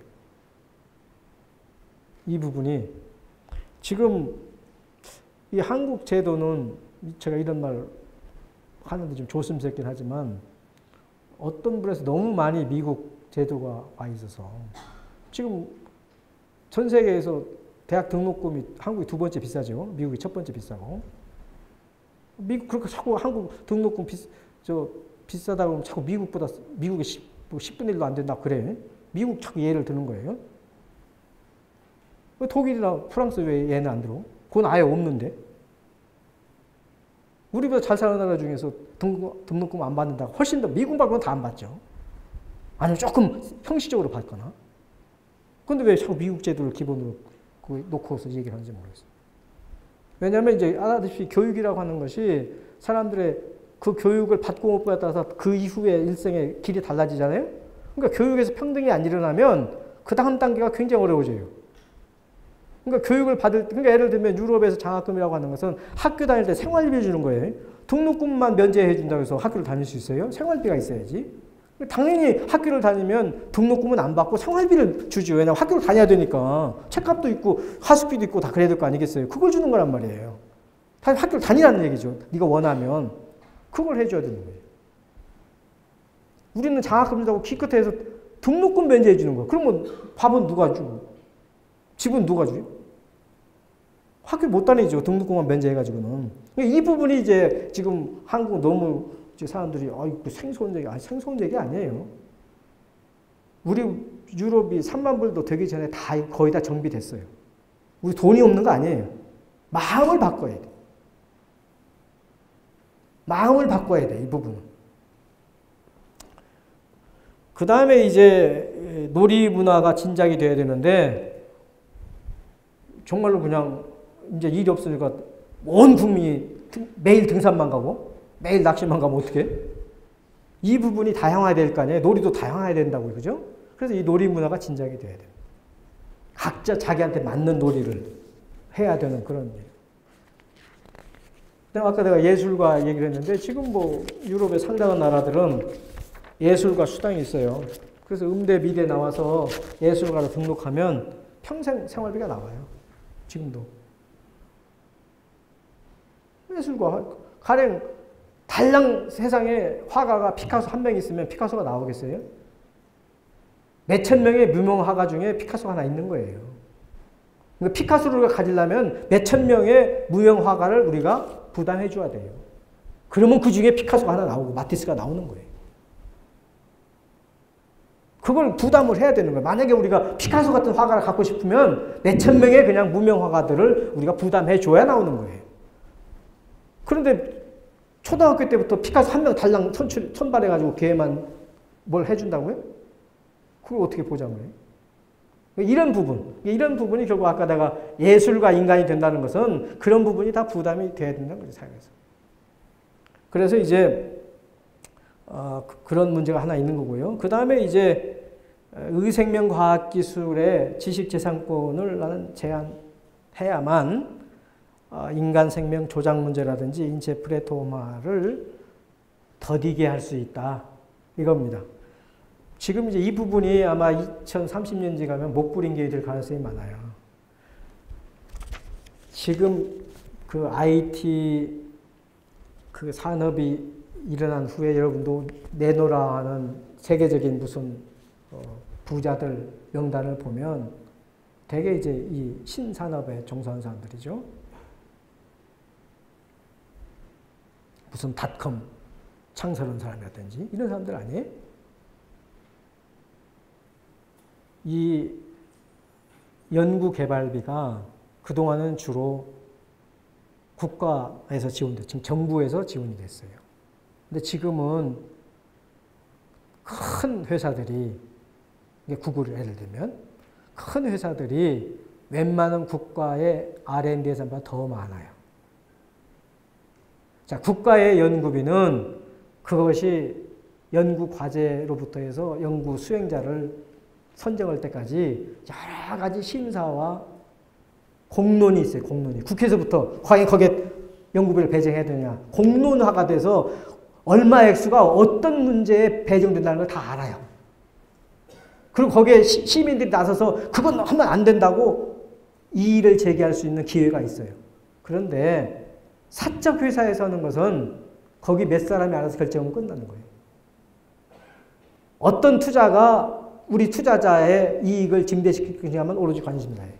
이 부분이 지금 이 한국 제도는 제가 이런 말 하는데 좀 조심스럽긴 하지만 어떤 분에서 너무 많이 미국 제도가 와 있어서 지금 전 세계에서 대학 등록금이 한국이 두 번째 비싸죠. 미국이 첫 번째 비싸고. 미국 그렇게 자꾸 한국 등록금 비싸다 그러면 자꾸 미국보다 미국이 10분의 1도 안 된다 그래. 미국 자꾸 예를 드는 거예요. 왜 독일이나 프랑스 왜 얘는 안 들어? 그건 아예 없는데. 우리보다 잘 사는 나라 중에서 등록금 안 받는다. 훨씬 더 미국 말고는 다 안 받죠. 아니면 조금 형식적으로 받거나. 그런데 왜 자꾸 미국 제도를 기본으로 놓고서 얘기를 하는지 모르겠어요. 왜냐하면 이제 알다시피 교육이라고 하는 것이 사람들의 그 교육을 받고 못 받아에 따라서 그 이후의 일생의 길이 달라지잖아요. 그러니까 교육에서 평등이 안 일어나면 그 다음 단계가 굉장히 어려워져요. 그러니까 교육을 그러니까 예를 들면 유럽에서 장학금이라고 하는 것은 학교 다닐 때 생활비 주는 거예요. 등록금만 면제해 준다고 해서 학교를 다닐 수 있어요? 생활비가 있어야지. 당연히 학교를 다니면 등록금은 안 받고 생활비를 주죠. 왜냐하면 학교를 다녀야 되니까. 책값도 있고 하숙비도 있고 다 그래야 될 거 아니겠어요? 그걸 주는 거란 말이에요. 학교를 다니라는 얘기죠. 네가 원하면. 그걸 해줘야 되는 거예요. 우리는 장학금 준다고 기껏해서 등록금 면제해 주는 거예요. 그러면 밥은 누가 주고 집은 누가 주요? 학교 못 다니죠. 등록금만 면제해가지고는. 이 부분이 이제 지금 한국 너무 이제 사람들이 생소한 얘기, 생소한 얘기 아니에요. 우리 유럽이 3만 불도 되기 전에 거의 다 정비됐어요. 우리 돈이 없는 거 아니에요. 마음을 바꿔야 돼. 마음을 바꿔야 돼, 이 부분은. 그 다음에 이제 놀이 문화가 진작이 돼야 되는데, 정말로 그냥 이제 일이 없으니까 온 국민이 매일 등산만 가고, 매일 낚시만 가면 어떡해? 이 부분이 다양화해야 될 거 아니에요? 놀이도 다양화해야 된다고요, 그죠? 그래서 이 놀이 문화가 진작이 돼야 돼요. 각자 자기한테 맞는 놀이를 해야 되는 그런 일. 아까 내가 예술가 얘기를 했는데 지금 뭐 유럽의 상당한 나라들은 예술가 수당이 있어요. 그래서 음대, 미대 나와서 예술가로 등록하면 평생 생활비가 나와요. 지금도. 예술가, 가령 달랑 세상에 화가가 피카소 한 명 있으면 피카소가 나오겠어요? 몇천 명의 무명 화가 중에 피카소가 하나 있는 거예요. 그러니까 피카소를 가지려면 몇천 명의 무명 화가를 우리가 부담해 줘야 돼요. 그러면 그 중에 피카소가 하나 나오고 마티스가 나오는 거예요. 그걸 부담을 해야 되는 거예요. 만약에 우리가 피카소 같은 화가를 갖고 싶으면 몇천 명의 그냥 무명 화가들을 우리가 부담해 줘야 나오는 거예요. 그런데 초등학교 때부터 피카소 한 명 달랑 천발해가지고 걔만 뭘 해준다고요? 그걸 어떻게 보장을 해요? 이런 부분이 결국 아까 내가 예술가 인간이 된다는 것은 그런 부분이 다 부담이 돼야 된다는 거죠, 사회에서. 그래서 이제 그런 문제가 하나 있는 거고요. 그 다음에 이제 의생명과학기술의 지식재산권을 나는 제한해야만 인간 생명 조작 문제라든지 인체 플랫폼화를 더디게 할 수 있다. 이겁니다. 지금 이제 이 부분이 아마 2030년쯤 가면 못 부린 게 될 가능성이 많아요. 지금 그 IT 그 산업이 일어난 후에 여러분도 내노라는 세계적인 무슨 부자들 명단을 보면 대개 이제 이 신산업에 종사하는 사람들이죠. 무슨 닷컴 창설한 사람이라든지 이런 사람들 아니에요? 이 연구 개발비가 그동안은 주로 국가에서 지원됐어요. 지금 정부에서 지원이 됐어요. 근데 지금은 큰 회사들이, 구글을 예를 들면, 큰 회사들이 웬만한 국가의 R&D 예산보다 더 많아요. 자, 국가의 연구비는 그것이 연구 과제로부터 해서 연구 수행자를 선정할 때까지 여러 가지 심사와 공론이 있어요. 공론이. 국회에서부터 과연 거기에 연구비를 배정해야 되느냐. 공론화가 돼서 얼마 액수가 어떤 문제에 배정된다는 걸 다 알아요. 그리고 거기에 시민들이 나서서 그건 하면 안 된다고 이의를 제기할 수 있는 기회가 있어요. 그런데 사적 회사에서 하는 것은 거기 몇 사람이 알아서 결정하면 끝나는 거예요. 어떤 투자가 우리 투자자의 이익을 증대시킬 거냐면 오로지 관심사예요.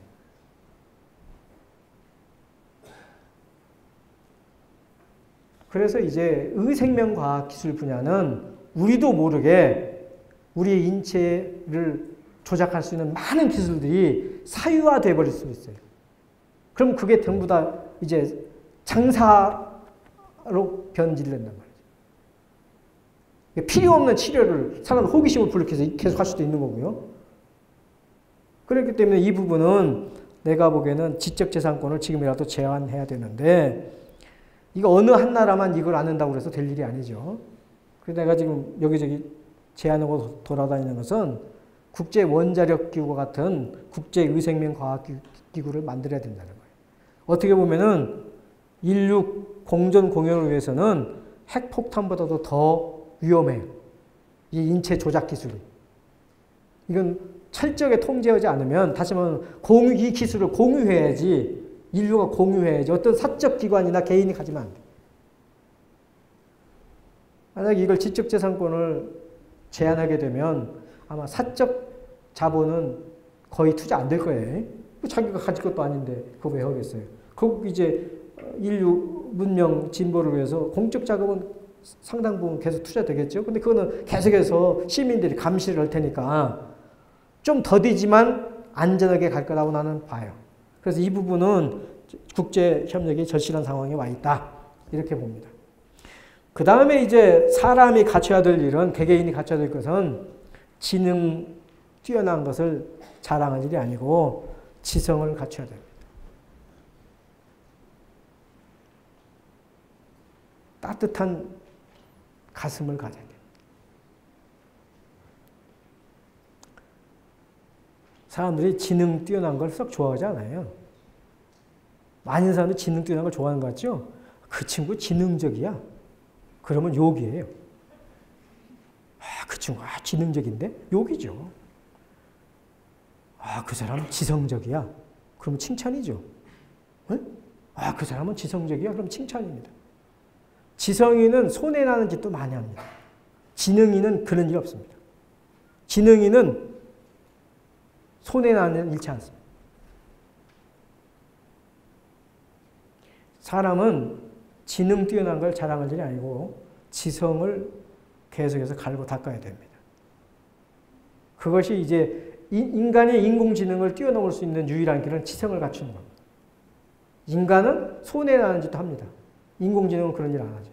그래서 이제 의생명과학기술 분야는 우리도 모르게 우리의 인체를 조작할 수 있는 많은 기술들이 사유화돼 버릴 수 있어요. 그럼 그게 전부 다 이제 장사로 변질된단 말이에요. 필요 없는 치료를 사람 호기심을 불러해서 계속 할 수도 있는 거고요. 그렇기 때문에 이 부분은 내가 보기에는 지적재산권을 지금이라도 제한해야 되는데 이거 어느 한 나라만 이걸 안 한다고 해서 될 일이 아니죠. 그래서 내가 지금 여기저기 제안하고 돌아다니는 것은 국제원자력기구와 같은 국제의생명과학기구를 만들어야 된다는 거예요. 어떻게 보면은 인류 공존 공연을 위해서는 핵폭탄보다도 더 위험해요. 이 인체 조작 기술이. 이건 철저하게 통제하지 않으면 다시 말하면 이 기술을 공유해야지, 인류가 공유해야지 어떤 사적 기관이나 개인이 가지면 안 돼. 만약에 이걸 지적재산권을 제한하게 되면 아마 사적 자본은 거의 투자 안 될 거예요. 자기가 가질 것도 아닌데 그거 왜 하겠어요. 그 이제 인류 문명 진보를 위해서 공적 자금은 상당 부분 계속 투자되겠죠. 근데 그거는 계속해서 시민들이 감시를 할 테니까 좀 더디지만 안전하게 갈 거라고 나는 봐요. 그래서 이 부분은 국제 협력이 절실한 상황에 와 있다. 이렇게 봅니다. 그 다음에 이제 사람이 갖춰야 될 일은, 개개인이 갖춰야 될 것은 지능 뛰어난 것을 자랑할 일이 아니고 지성을 갖춰야 됩니다. 따뜻한 가슴을 가져야 됩니다. 사람들이 지능 뛰어난 걸 썩 좋아하지 않아요. 많은 사람들이 지능 뛰어난 걸 좋아하는 것 같죠? 그 친구 지능적이야. 그러면 욕이에요. 그 친구 지능적인데? 욕이죠. 그 사람 지성적이야. 그러면 칭찬이죠. 응? 그 사람은 지성적이야. 그럼 칭찬입니다. 지성인은 손해나는 짓도 많이 합니다. 지능인은 그런 일 없습니다. 지능인은 손해나는 일치 않습니다. 사람은 지능 뛰어난 걸 자랑할 일이 아니고 지성을 계속해서 갈고 닦아야 됩니다. 그것이 이제 인간이 인공지능을 뛰어넘을 수 있는 유일한 길은 지성을 갖추는 겁니다. 인간은 손해나는 짓도 합니다. 인공지능은 그런 일 안 하죠.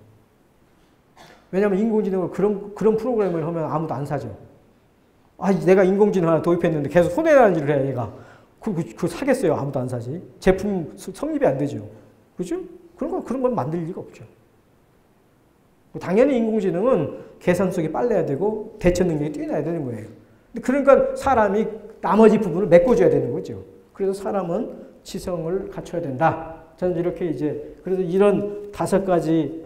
왜냐하면 인공지능을 그런 프로그램을 하면 아무도 안 사죠. 내가 인공지능 하나 도입했는데 계속 손해나는 일을 해, 얘가. 그거 사겠어요? 아무도 안 사지. 제품 성립이 안 되죠. 그죠? 그런 건 만들 리가 없죠. 당연히 인공지능은 계산 속에 빨라야 되고 대처 능력이 뛰어나야 되는 거예요. 그러니까 사람이 나머지 부분을 메꿔줘야 되는 거죠. 그래서 사람은 지성을 갖춰야 된다. 저는 이렇게 그래서 이런 5가지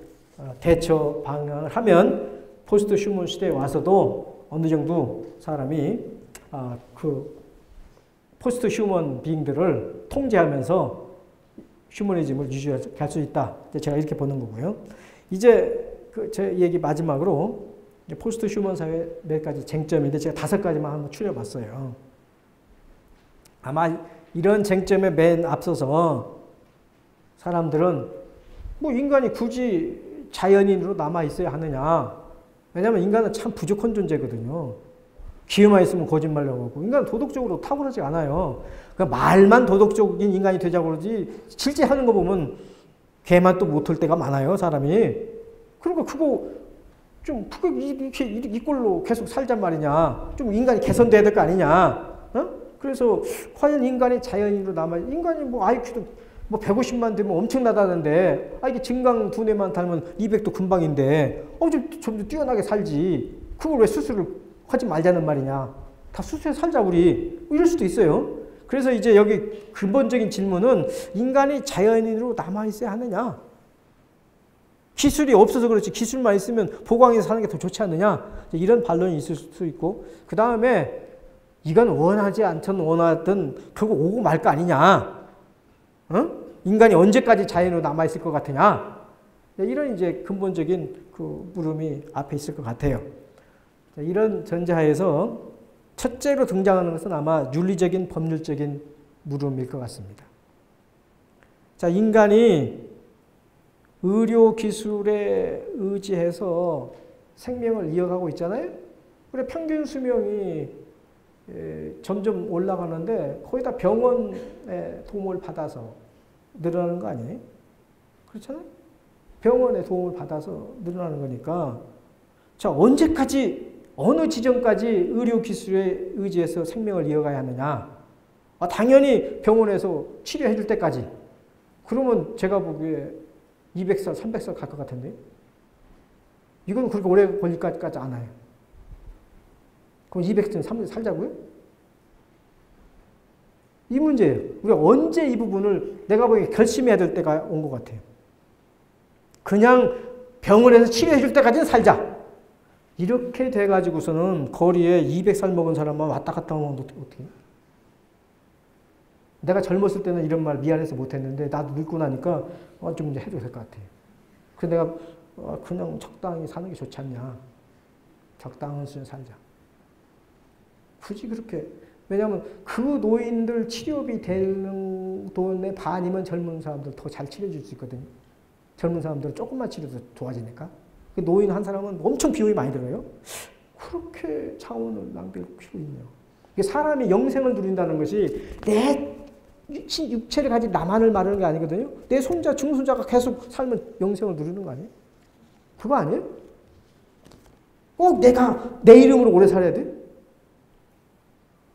대처 방향을 하면 포스트 휴먼 시대에 와서도 어느 정도 사람이 그 포스트 휴먼 비잉들을 통제하면서 휴머니즘을 유지할 수 있다. 제가 이렇게 보는 거고요. 이제 제 얘기 마지막으로 포스트 휴먼 사회 몇 가지 쟁점인데 제가 5가지만 한번 추려봤어요. 아마 이런 쟁점에 맨 앞서서 사람들은 인간이 굳이 자연인으로 남아 있어야 하느냐. 왜냐하면 인간은 참 부족한 존재거든요. 기회만 있으면 거짓말하고 하고 인간은 도덕적으로 탁월하지 않아요. 그러니까 말만 도덕적인 인간이 되자고 그러지 실제 하는 거 보면 개만 또 못할 때가 많아요, 사람이. 그러니까 그거 좀 이렇게 이꼴로 계속 살잔 말이냐. 좀 인간이 개선돼야 될 거 아니냐. 그래서 과연 인간이 자연인으로 남아, 인간이 IQ도 150만 되면 엄청나다는데, 이게 증강 두뇌만 닮으면 200도 금방인데, 좀 뛰어나게 살지. 그걸 왜 수술을 하지 말자는 말이냐. 다 수술해 살자, 우리. 이럴 수도 있어요. 그래서 이제 여기 근본적인 질문은 인간이 자연인으로 남아있어야 하느냐. 기술이 없어서 그렇지 기술만 있으면 보강해서 사는 게 더 좋지 않느냐. 이런 반론이 있을 수 있고, 그 다음에 이건 원하지 않든 원하든 그거 오고 말 거 아니냐. 인간이 언제까지 자연으로 남아있을 것 같으냐. 이런 이제 근본적인 그 물음이 앞에 있을 것 같아요. 이런 전제하에서 첫째로 등장하는 것은 아마 윤리적인 법률적인 물음일 것 같습니다. 자, 인간이 의료 기술에 의지해서 생명을 이어가고 있잖아요. 그래 평균 수명이 점점 올라가는데 거의 다 병원의 도움을 받아서 늘어나는 거 아니에요? 그렇잖아요? 병원의 도움을 받아서 늘어나는 거니까 자, 언제까지 어느 지점까지 의료 기술에 의지해서 생명을 이어가야 하느냐? 당연히 병원에서 치료해 줄 때까지. 그러면 제가 보기에 200살, 300살 갈 것 같은데? 이건 그렇게 오래 걸릴 것 같지 않아요. 그럼 200살, 300살 살자고요? 이 문제예요. 우리가 언제 이 부분을 내가 보기에 결심해야 될 때가 온 것 같아요. 그냥 병원에서 치료해 줄 때까지는 살자. 이렇게 돼가지고서는 거리에 200살 먹은 사람만 왔다 갔다 하면 어떻게? 내가 젊었을 때는 이런 말 미안해서 못했는데 나도 늙고 나니까 좀 이제 해도 될 것 같아요. 그래서 내가 그냥 적당히 사는 게 좋지 않냐. 적당한 수준 살자. 굳이 그렇게 왜냐하면 그 노인들 치료비 되는 돈의 반이면 젊은 사람들 더 잘 치료해줄 수 있거든요. 젊은 사람들은 조금만 치료도 좋아지니까. 그 노인 한 사람은 엄청 비용이 많이 들어요. 그렇게 자원을 낭비할 필요 있네요. 사람이 영생을 누린다는 것이 내 육체를 가진 나만을 말하는 게 아니거든요. 내 손자, 중손자가 계속 살면 영생을 누리는 거 아니에요? 그거 아니에요? 꼭 내가 내 이름으로 오래 살아야 돼?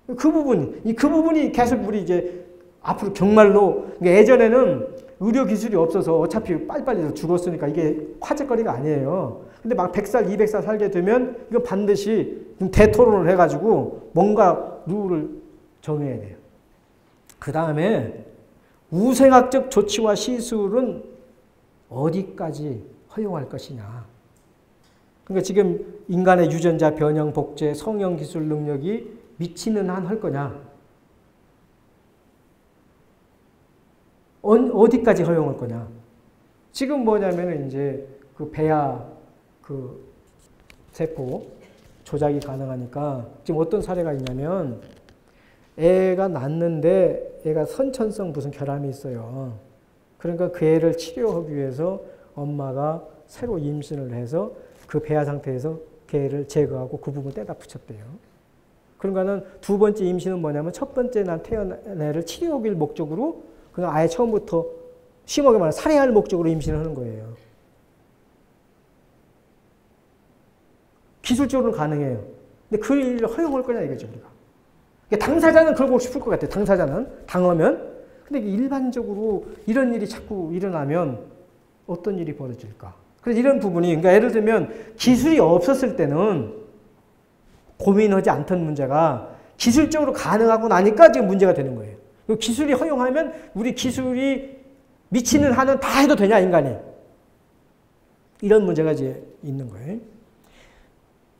그 부분이 계속 우리 이제 앞으로 정말로, 예전에는 의료 기술이 없어서 어차피 빨리빨리 죽었으니까 이게 화제거리가 아니에요. 근데 막 100살, 200살 살게 되면 이건 반드시 대토론을 해가지고 뭔가 룰을 정해야 돼요. 그 다음에 우생학적 조치와 시술은 어디까지 허용할 것이냐. 그러니까 지금 인간의 유전자 변형, 복제, 성형 기술 능력이 미치는 한 할 거냐. 어디까지 허용할 거냐. 지금 뭐냐면은 이제 그 배아 그 세포 조작이 가능하니까 지금 어떤 사례가 있냐면 애가 낳는데 애가 선천성 무슨 결함이 있어요. 그러니까 그 애를 치료하기 위해서 엄마가 새로 임신을 해서 그 배아 상태에서 그 애를 제거하고 그 부분 떼다 붙였대요. 그러니까는 두 번째 임신은 뭐냐면 첫 번째 난 태어난 애를 치료하기 목적으로 그냥 아예 처음부터 심하게 말하면 살해할 목적으로 임신을 하는 거예요. 기술적으로는 가능해요. 근데 그 일을 허용할 거냐 이거죠, 우리가. 당사자는 그러고 싶을 것 같아요. 당사자는. 당하면. 근데 일반적으로 이런 일이 자꾸 일어나면 어떤 일이 벌어질까? 그래서 이런 부분이, 그러니까 예를 들면 기술이 없었을 때는 고민하지 않던 문제가 기술적으로 가능하고 나니까 지금 문제가 되는 거예요. 기술이 허용하면 우리 기술이 미치는 한은 다 해도 되냐, 인간이. 이런 문제가 이제 있는 거예요.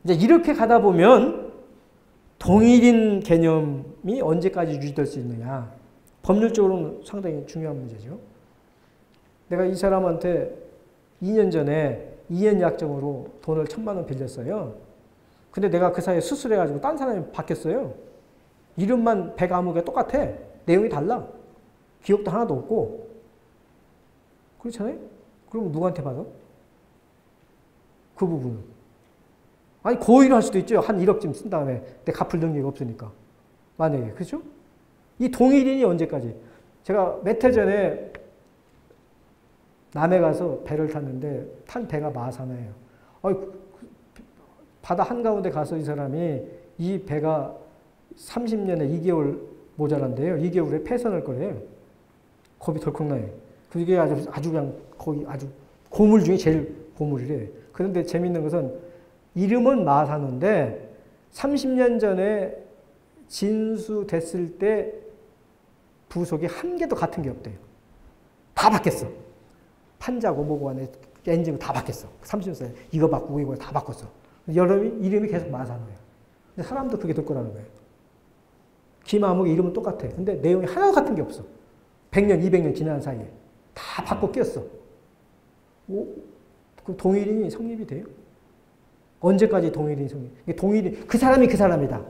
이제 이렇게 가다 보면 동일인 개념이 언제까지 유지될 수 있느냐. 법률적으로는 상당히 중요한 문제죠. 내가 이 사람한테 2년 전에 2년 약정으로 돈을 1,000만 원 빌렸어요. 근데 내가 그 사이에 수술해가지고 딴 사람이 바뀌었어요. 이름만 배 과목에 똑같아. 내용이 달라. 기억도 하나도 없고. 그렇잖아요? 그럼 누구한테 받아? 그 부분은. 아니, 고의로 할 수도 있죠. 한 1억쯤 쓴 다음에 내 갚을 능력이 없으니까. 만약에. 그렇죠? 이 동일인이 언제까지? 제가 몇 해 전에 남해 가서 배를 탔는데 탄 배가 마산해요. 바다 한가운데 가서 이 사람이 이 배가 30년에 2개월 모자란데요. 2개월에 폐선할 거래요. 겁이 덜컥 나요. 그게 아주 그냥 거기 아주 고물 중에 제일 고물이래. 그런데 재밌는 것은 이름은 마산호인데 30년 전에 진수됐을 때 부속이 한 개도 같은 게 없대요. 다 바뀌었어. 판자고 뭐고 안에 엔진도 다 바뀌었어. 30년 전에 이거 바꾸고 이거 다 바꿨어. 이름이 계속 마산호예요. 근데 사람도 그게 될 거라는 거예요. 기마목의 이름은 똑같아. 근데 내용이 하나도 같은 게 없어. 100년, 200년 지난 사이에. 다 바꿔 끼었어. 그 동일인이 성립이 돼요? 언제까지 동일인이 성립? 동일인, 그 사람이 그 사람이다.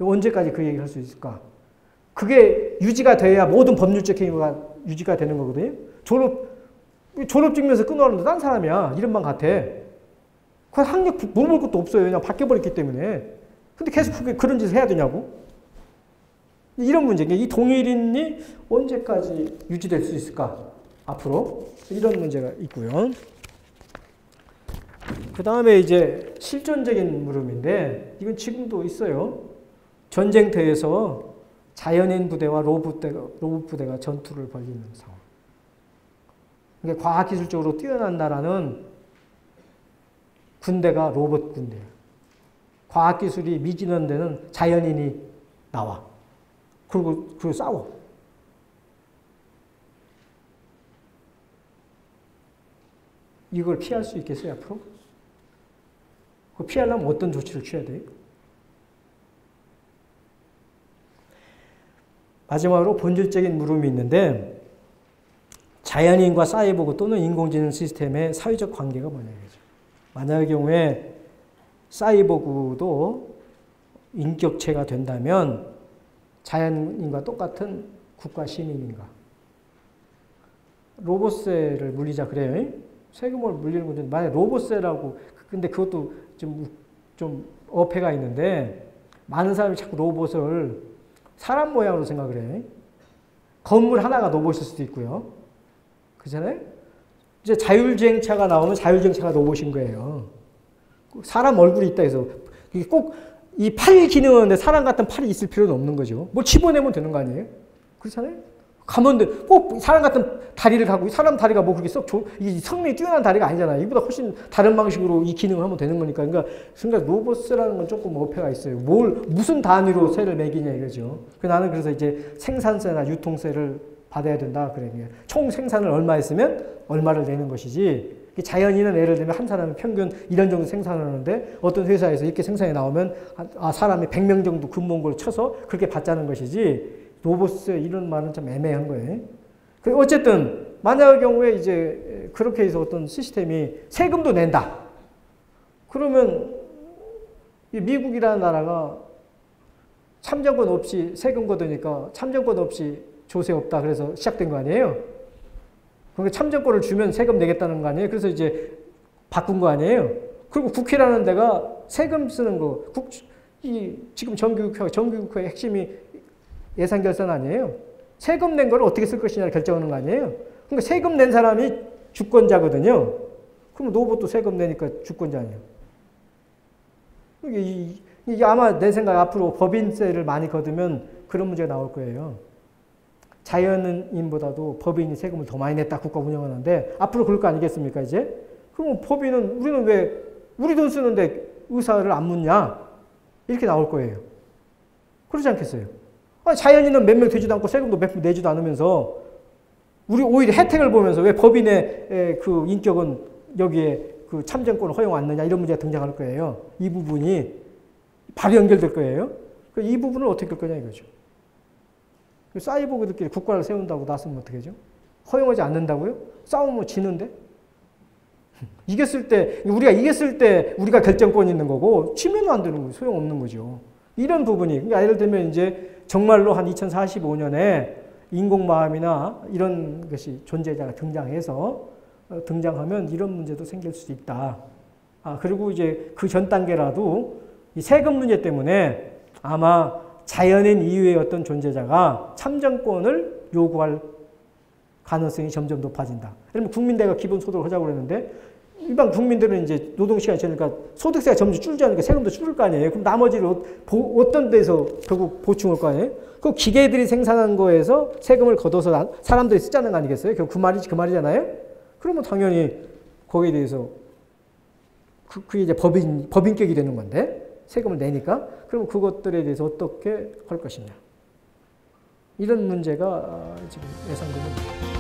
언제까지 그 얘기를 할 수 있을까? 그게 유지가 돼야 모든 법률적 행위가 유지가 되는 거거든요. 졸업 증명서 끊어왔는데 딴 사람이야. 이름만 같아. 그 학력 물어볼 것도 없어요. 그냥 바뀌어버렸기 때문에. 근데 계속 그런 짓을 해야 되냐고? 이런 문제. 이 동일인이 언제까지 유지될 수 있을까? 앞으로. 이런 문제가 있고요. 그 다음에 이제 실존적인 물음인데, 이건 지금도 있어요. 전쟁터에서 자연인 부대와 로봇 부대가 전투를 벌이는 상황. 그러니까 과학기술적으로 뛰어난 나라는 군대가 로봇 군대야. 과학기술이 미진한 데는 자연인이 나와. 그리고 싸워. 이걸 피할 수 있겠어요, 앞으로? 그거 피하려면 어떤 조치를 취해야 돼요? 마지막으로 본질적인 물음이 있는데, 자연인과 사이보그 또는 인공지능 시스템의 사회적 관계가 뭐냐 이거죠. 만약의 경우에 사이보그도 인격체가 된다면 자연인과 똑같은 국가 시민인가? 로봇세를 물리자 그래요. 세금을 물리는 건데 만약 로봇세라고 근데 그것도 좀 어폐가 있는데 많은 사람이 자꾸 로봇을 사람 모양으로 생각을 해. 건물 하나가 로봇일 수도 있고요. 그렇잖아요? 이제 자율주행차가 나오면 자율주행차가 로봇인 거예요. 사람 얼굴이 있다 해서 꼭 이 팔 기능은 사람 같은 팔이 있을 필요는 없는 거죠. 뭐 집어내면 되는 거 아니에요? 그렇잖아요? 가면 꼭 사람 같은 다리를 갖고 사람 다리가 뭐 그렇게 이게 성능이 뛰어난 다리가 아니잖아요. 이보다 훨씬 다른 방식으로 이 기능을 하면 되는 거니까. 그러니까 로봇세라는 건 조금 어폐가 있어요. 무슨 단위로 세를 매기냐 이거죠. 나는 그래서 이제 생산세나 유통세를 받아야 된다 그래요. 총 생산을 얼마 했으면 얼마를 내는 것이지. 자연인은 예를 들면 한 사람이 평균 이런 정도 생산을 하는데 어떤 회사에서 이렇게 생산이 나오면 사람이 100명 정도 근무한 걸 쳐서 그렇게 받자는 것이지. 로봇세 이런 말은 좀 애매한 거예요. 어쨌든 만약의 경우에 이제 그렇게 해서 어떤 시스템이 세금도 낸다. 그러면 미국이라는 나라가 참정권 없이 세금 걷으니까 참정권 없이 조세 없다. 그래서 시작된 거 아니에요? 그러니까 참정권을 주면 세금 내겠다는 거 아니에요? 그래서 이제 바꾼 거 아니에요? 그리고 국회라는 데가 세금 쓰는 거, 지금 정기국회 핵심이 예산결산 아니에요? 세금 낸 걸 어떻게 쓸 것이냐를 결정하는 거 아니에요? 그러니까 세금 낸 사람이 주권자거든요. 그럼 로봇도 세금 내니까 주권자 아니에요? 이게 아마 내 생각에 앞으로 법인세를 많이 걷으면 그런 문제가 나올 거예요. 자연인보다도 법인이 세금을 더 많이 냈다 국가 운영하는데 앞으로 그럴 거 아니겠습니까 이제? 그럼 법인은 우리는 왜 우리 돈 쓰는데 의사를 안 묻냐? 이렇게 나올 거예요. 그렇지 않겠어요? 자연인은 몇 명 되지도 않고 세금도 몇 명 내지도 않으면서 우리 오히려 혜택을 보면서 왜 법인의 그 인격은 여기에 그 참정권을 허용 안 하느냐 이런 문제가 등장할 거예요. 이 부분이 바로 연결될 거예요. 이 부분을 어떻게 할 거냐 이거죠. 사이보그들끼리 국가를 세운다고 나서면 어떻게 하죠? 허용하지 않는다고요? 싸우면 지는데? 우리가 이겼을 때 우리가 결정권이 있는 거고, 치면은 안 되는 거죠. 소용없는 거죠. 이런 부분이, 그러니까 예를 들면 이제 정말로 한 2045년에 인공마음이나 이런 것이 존재자가 등장하면 이런 문제도 생길 수 있다. 그리고 이제 그 전 단계라도 이 세금 문제 때문에 아마 자연인 이외의 어떤 존재자가 참정권을 요구할 가능성이 점점 높아진다. 예를 들면 국민대가 기본소득을 하자고 그랬는데 일반 국민들은 이제 노동시간이 적으니까 소득세가 점점 줄지 않으니까 세금도 줄을 거 아니에요. 그럼 나머지를 어떤 데서 결국 보충할 거 아니에요? 그 기계들이 생산한 거에서 세금을 걷어서 사람들이 쓰자는 거 아니겠어요? 결국 그 말이잖아요? 그러면 당연히 거기에 대해서 그게 이제 법인격이 되는 건데 세금을 내니까 그럼 그것들에 대해서 어떻게 할 것이냐. 이런 문제가 지금 예상됩니다.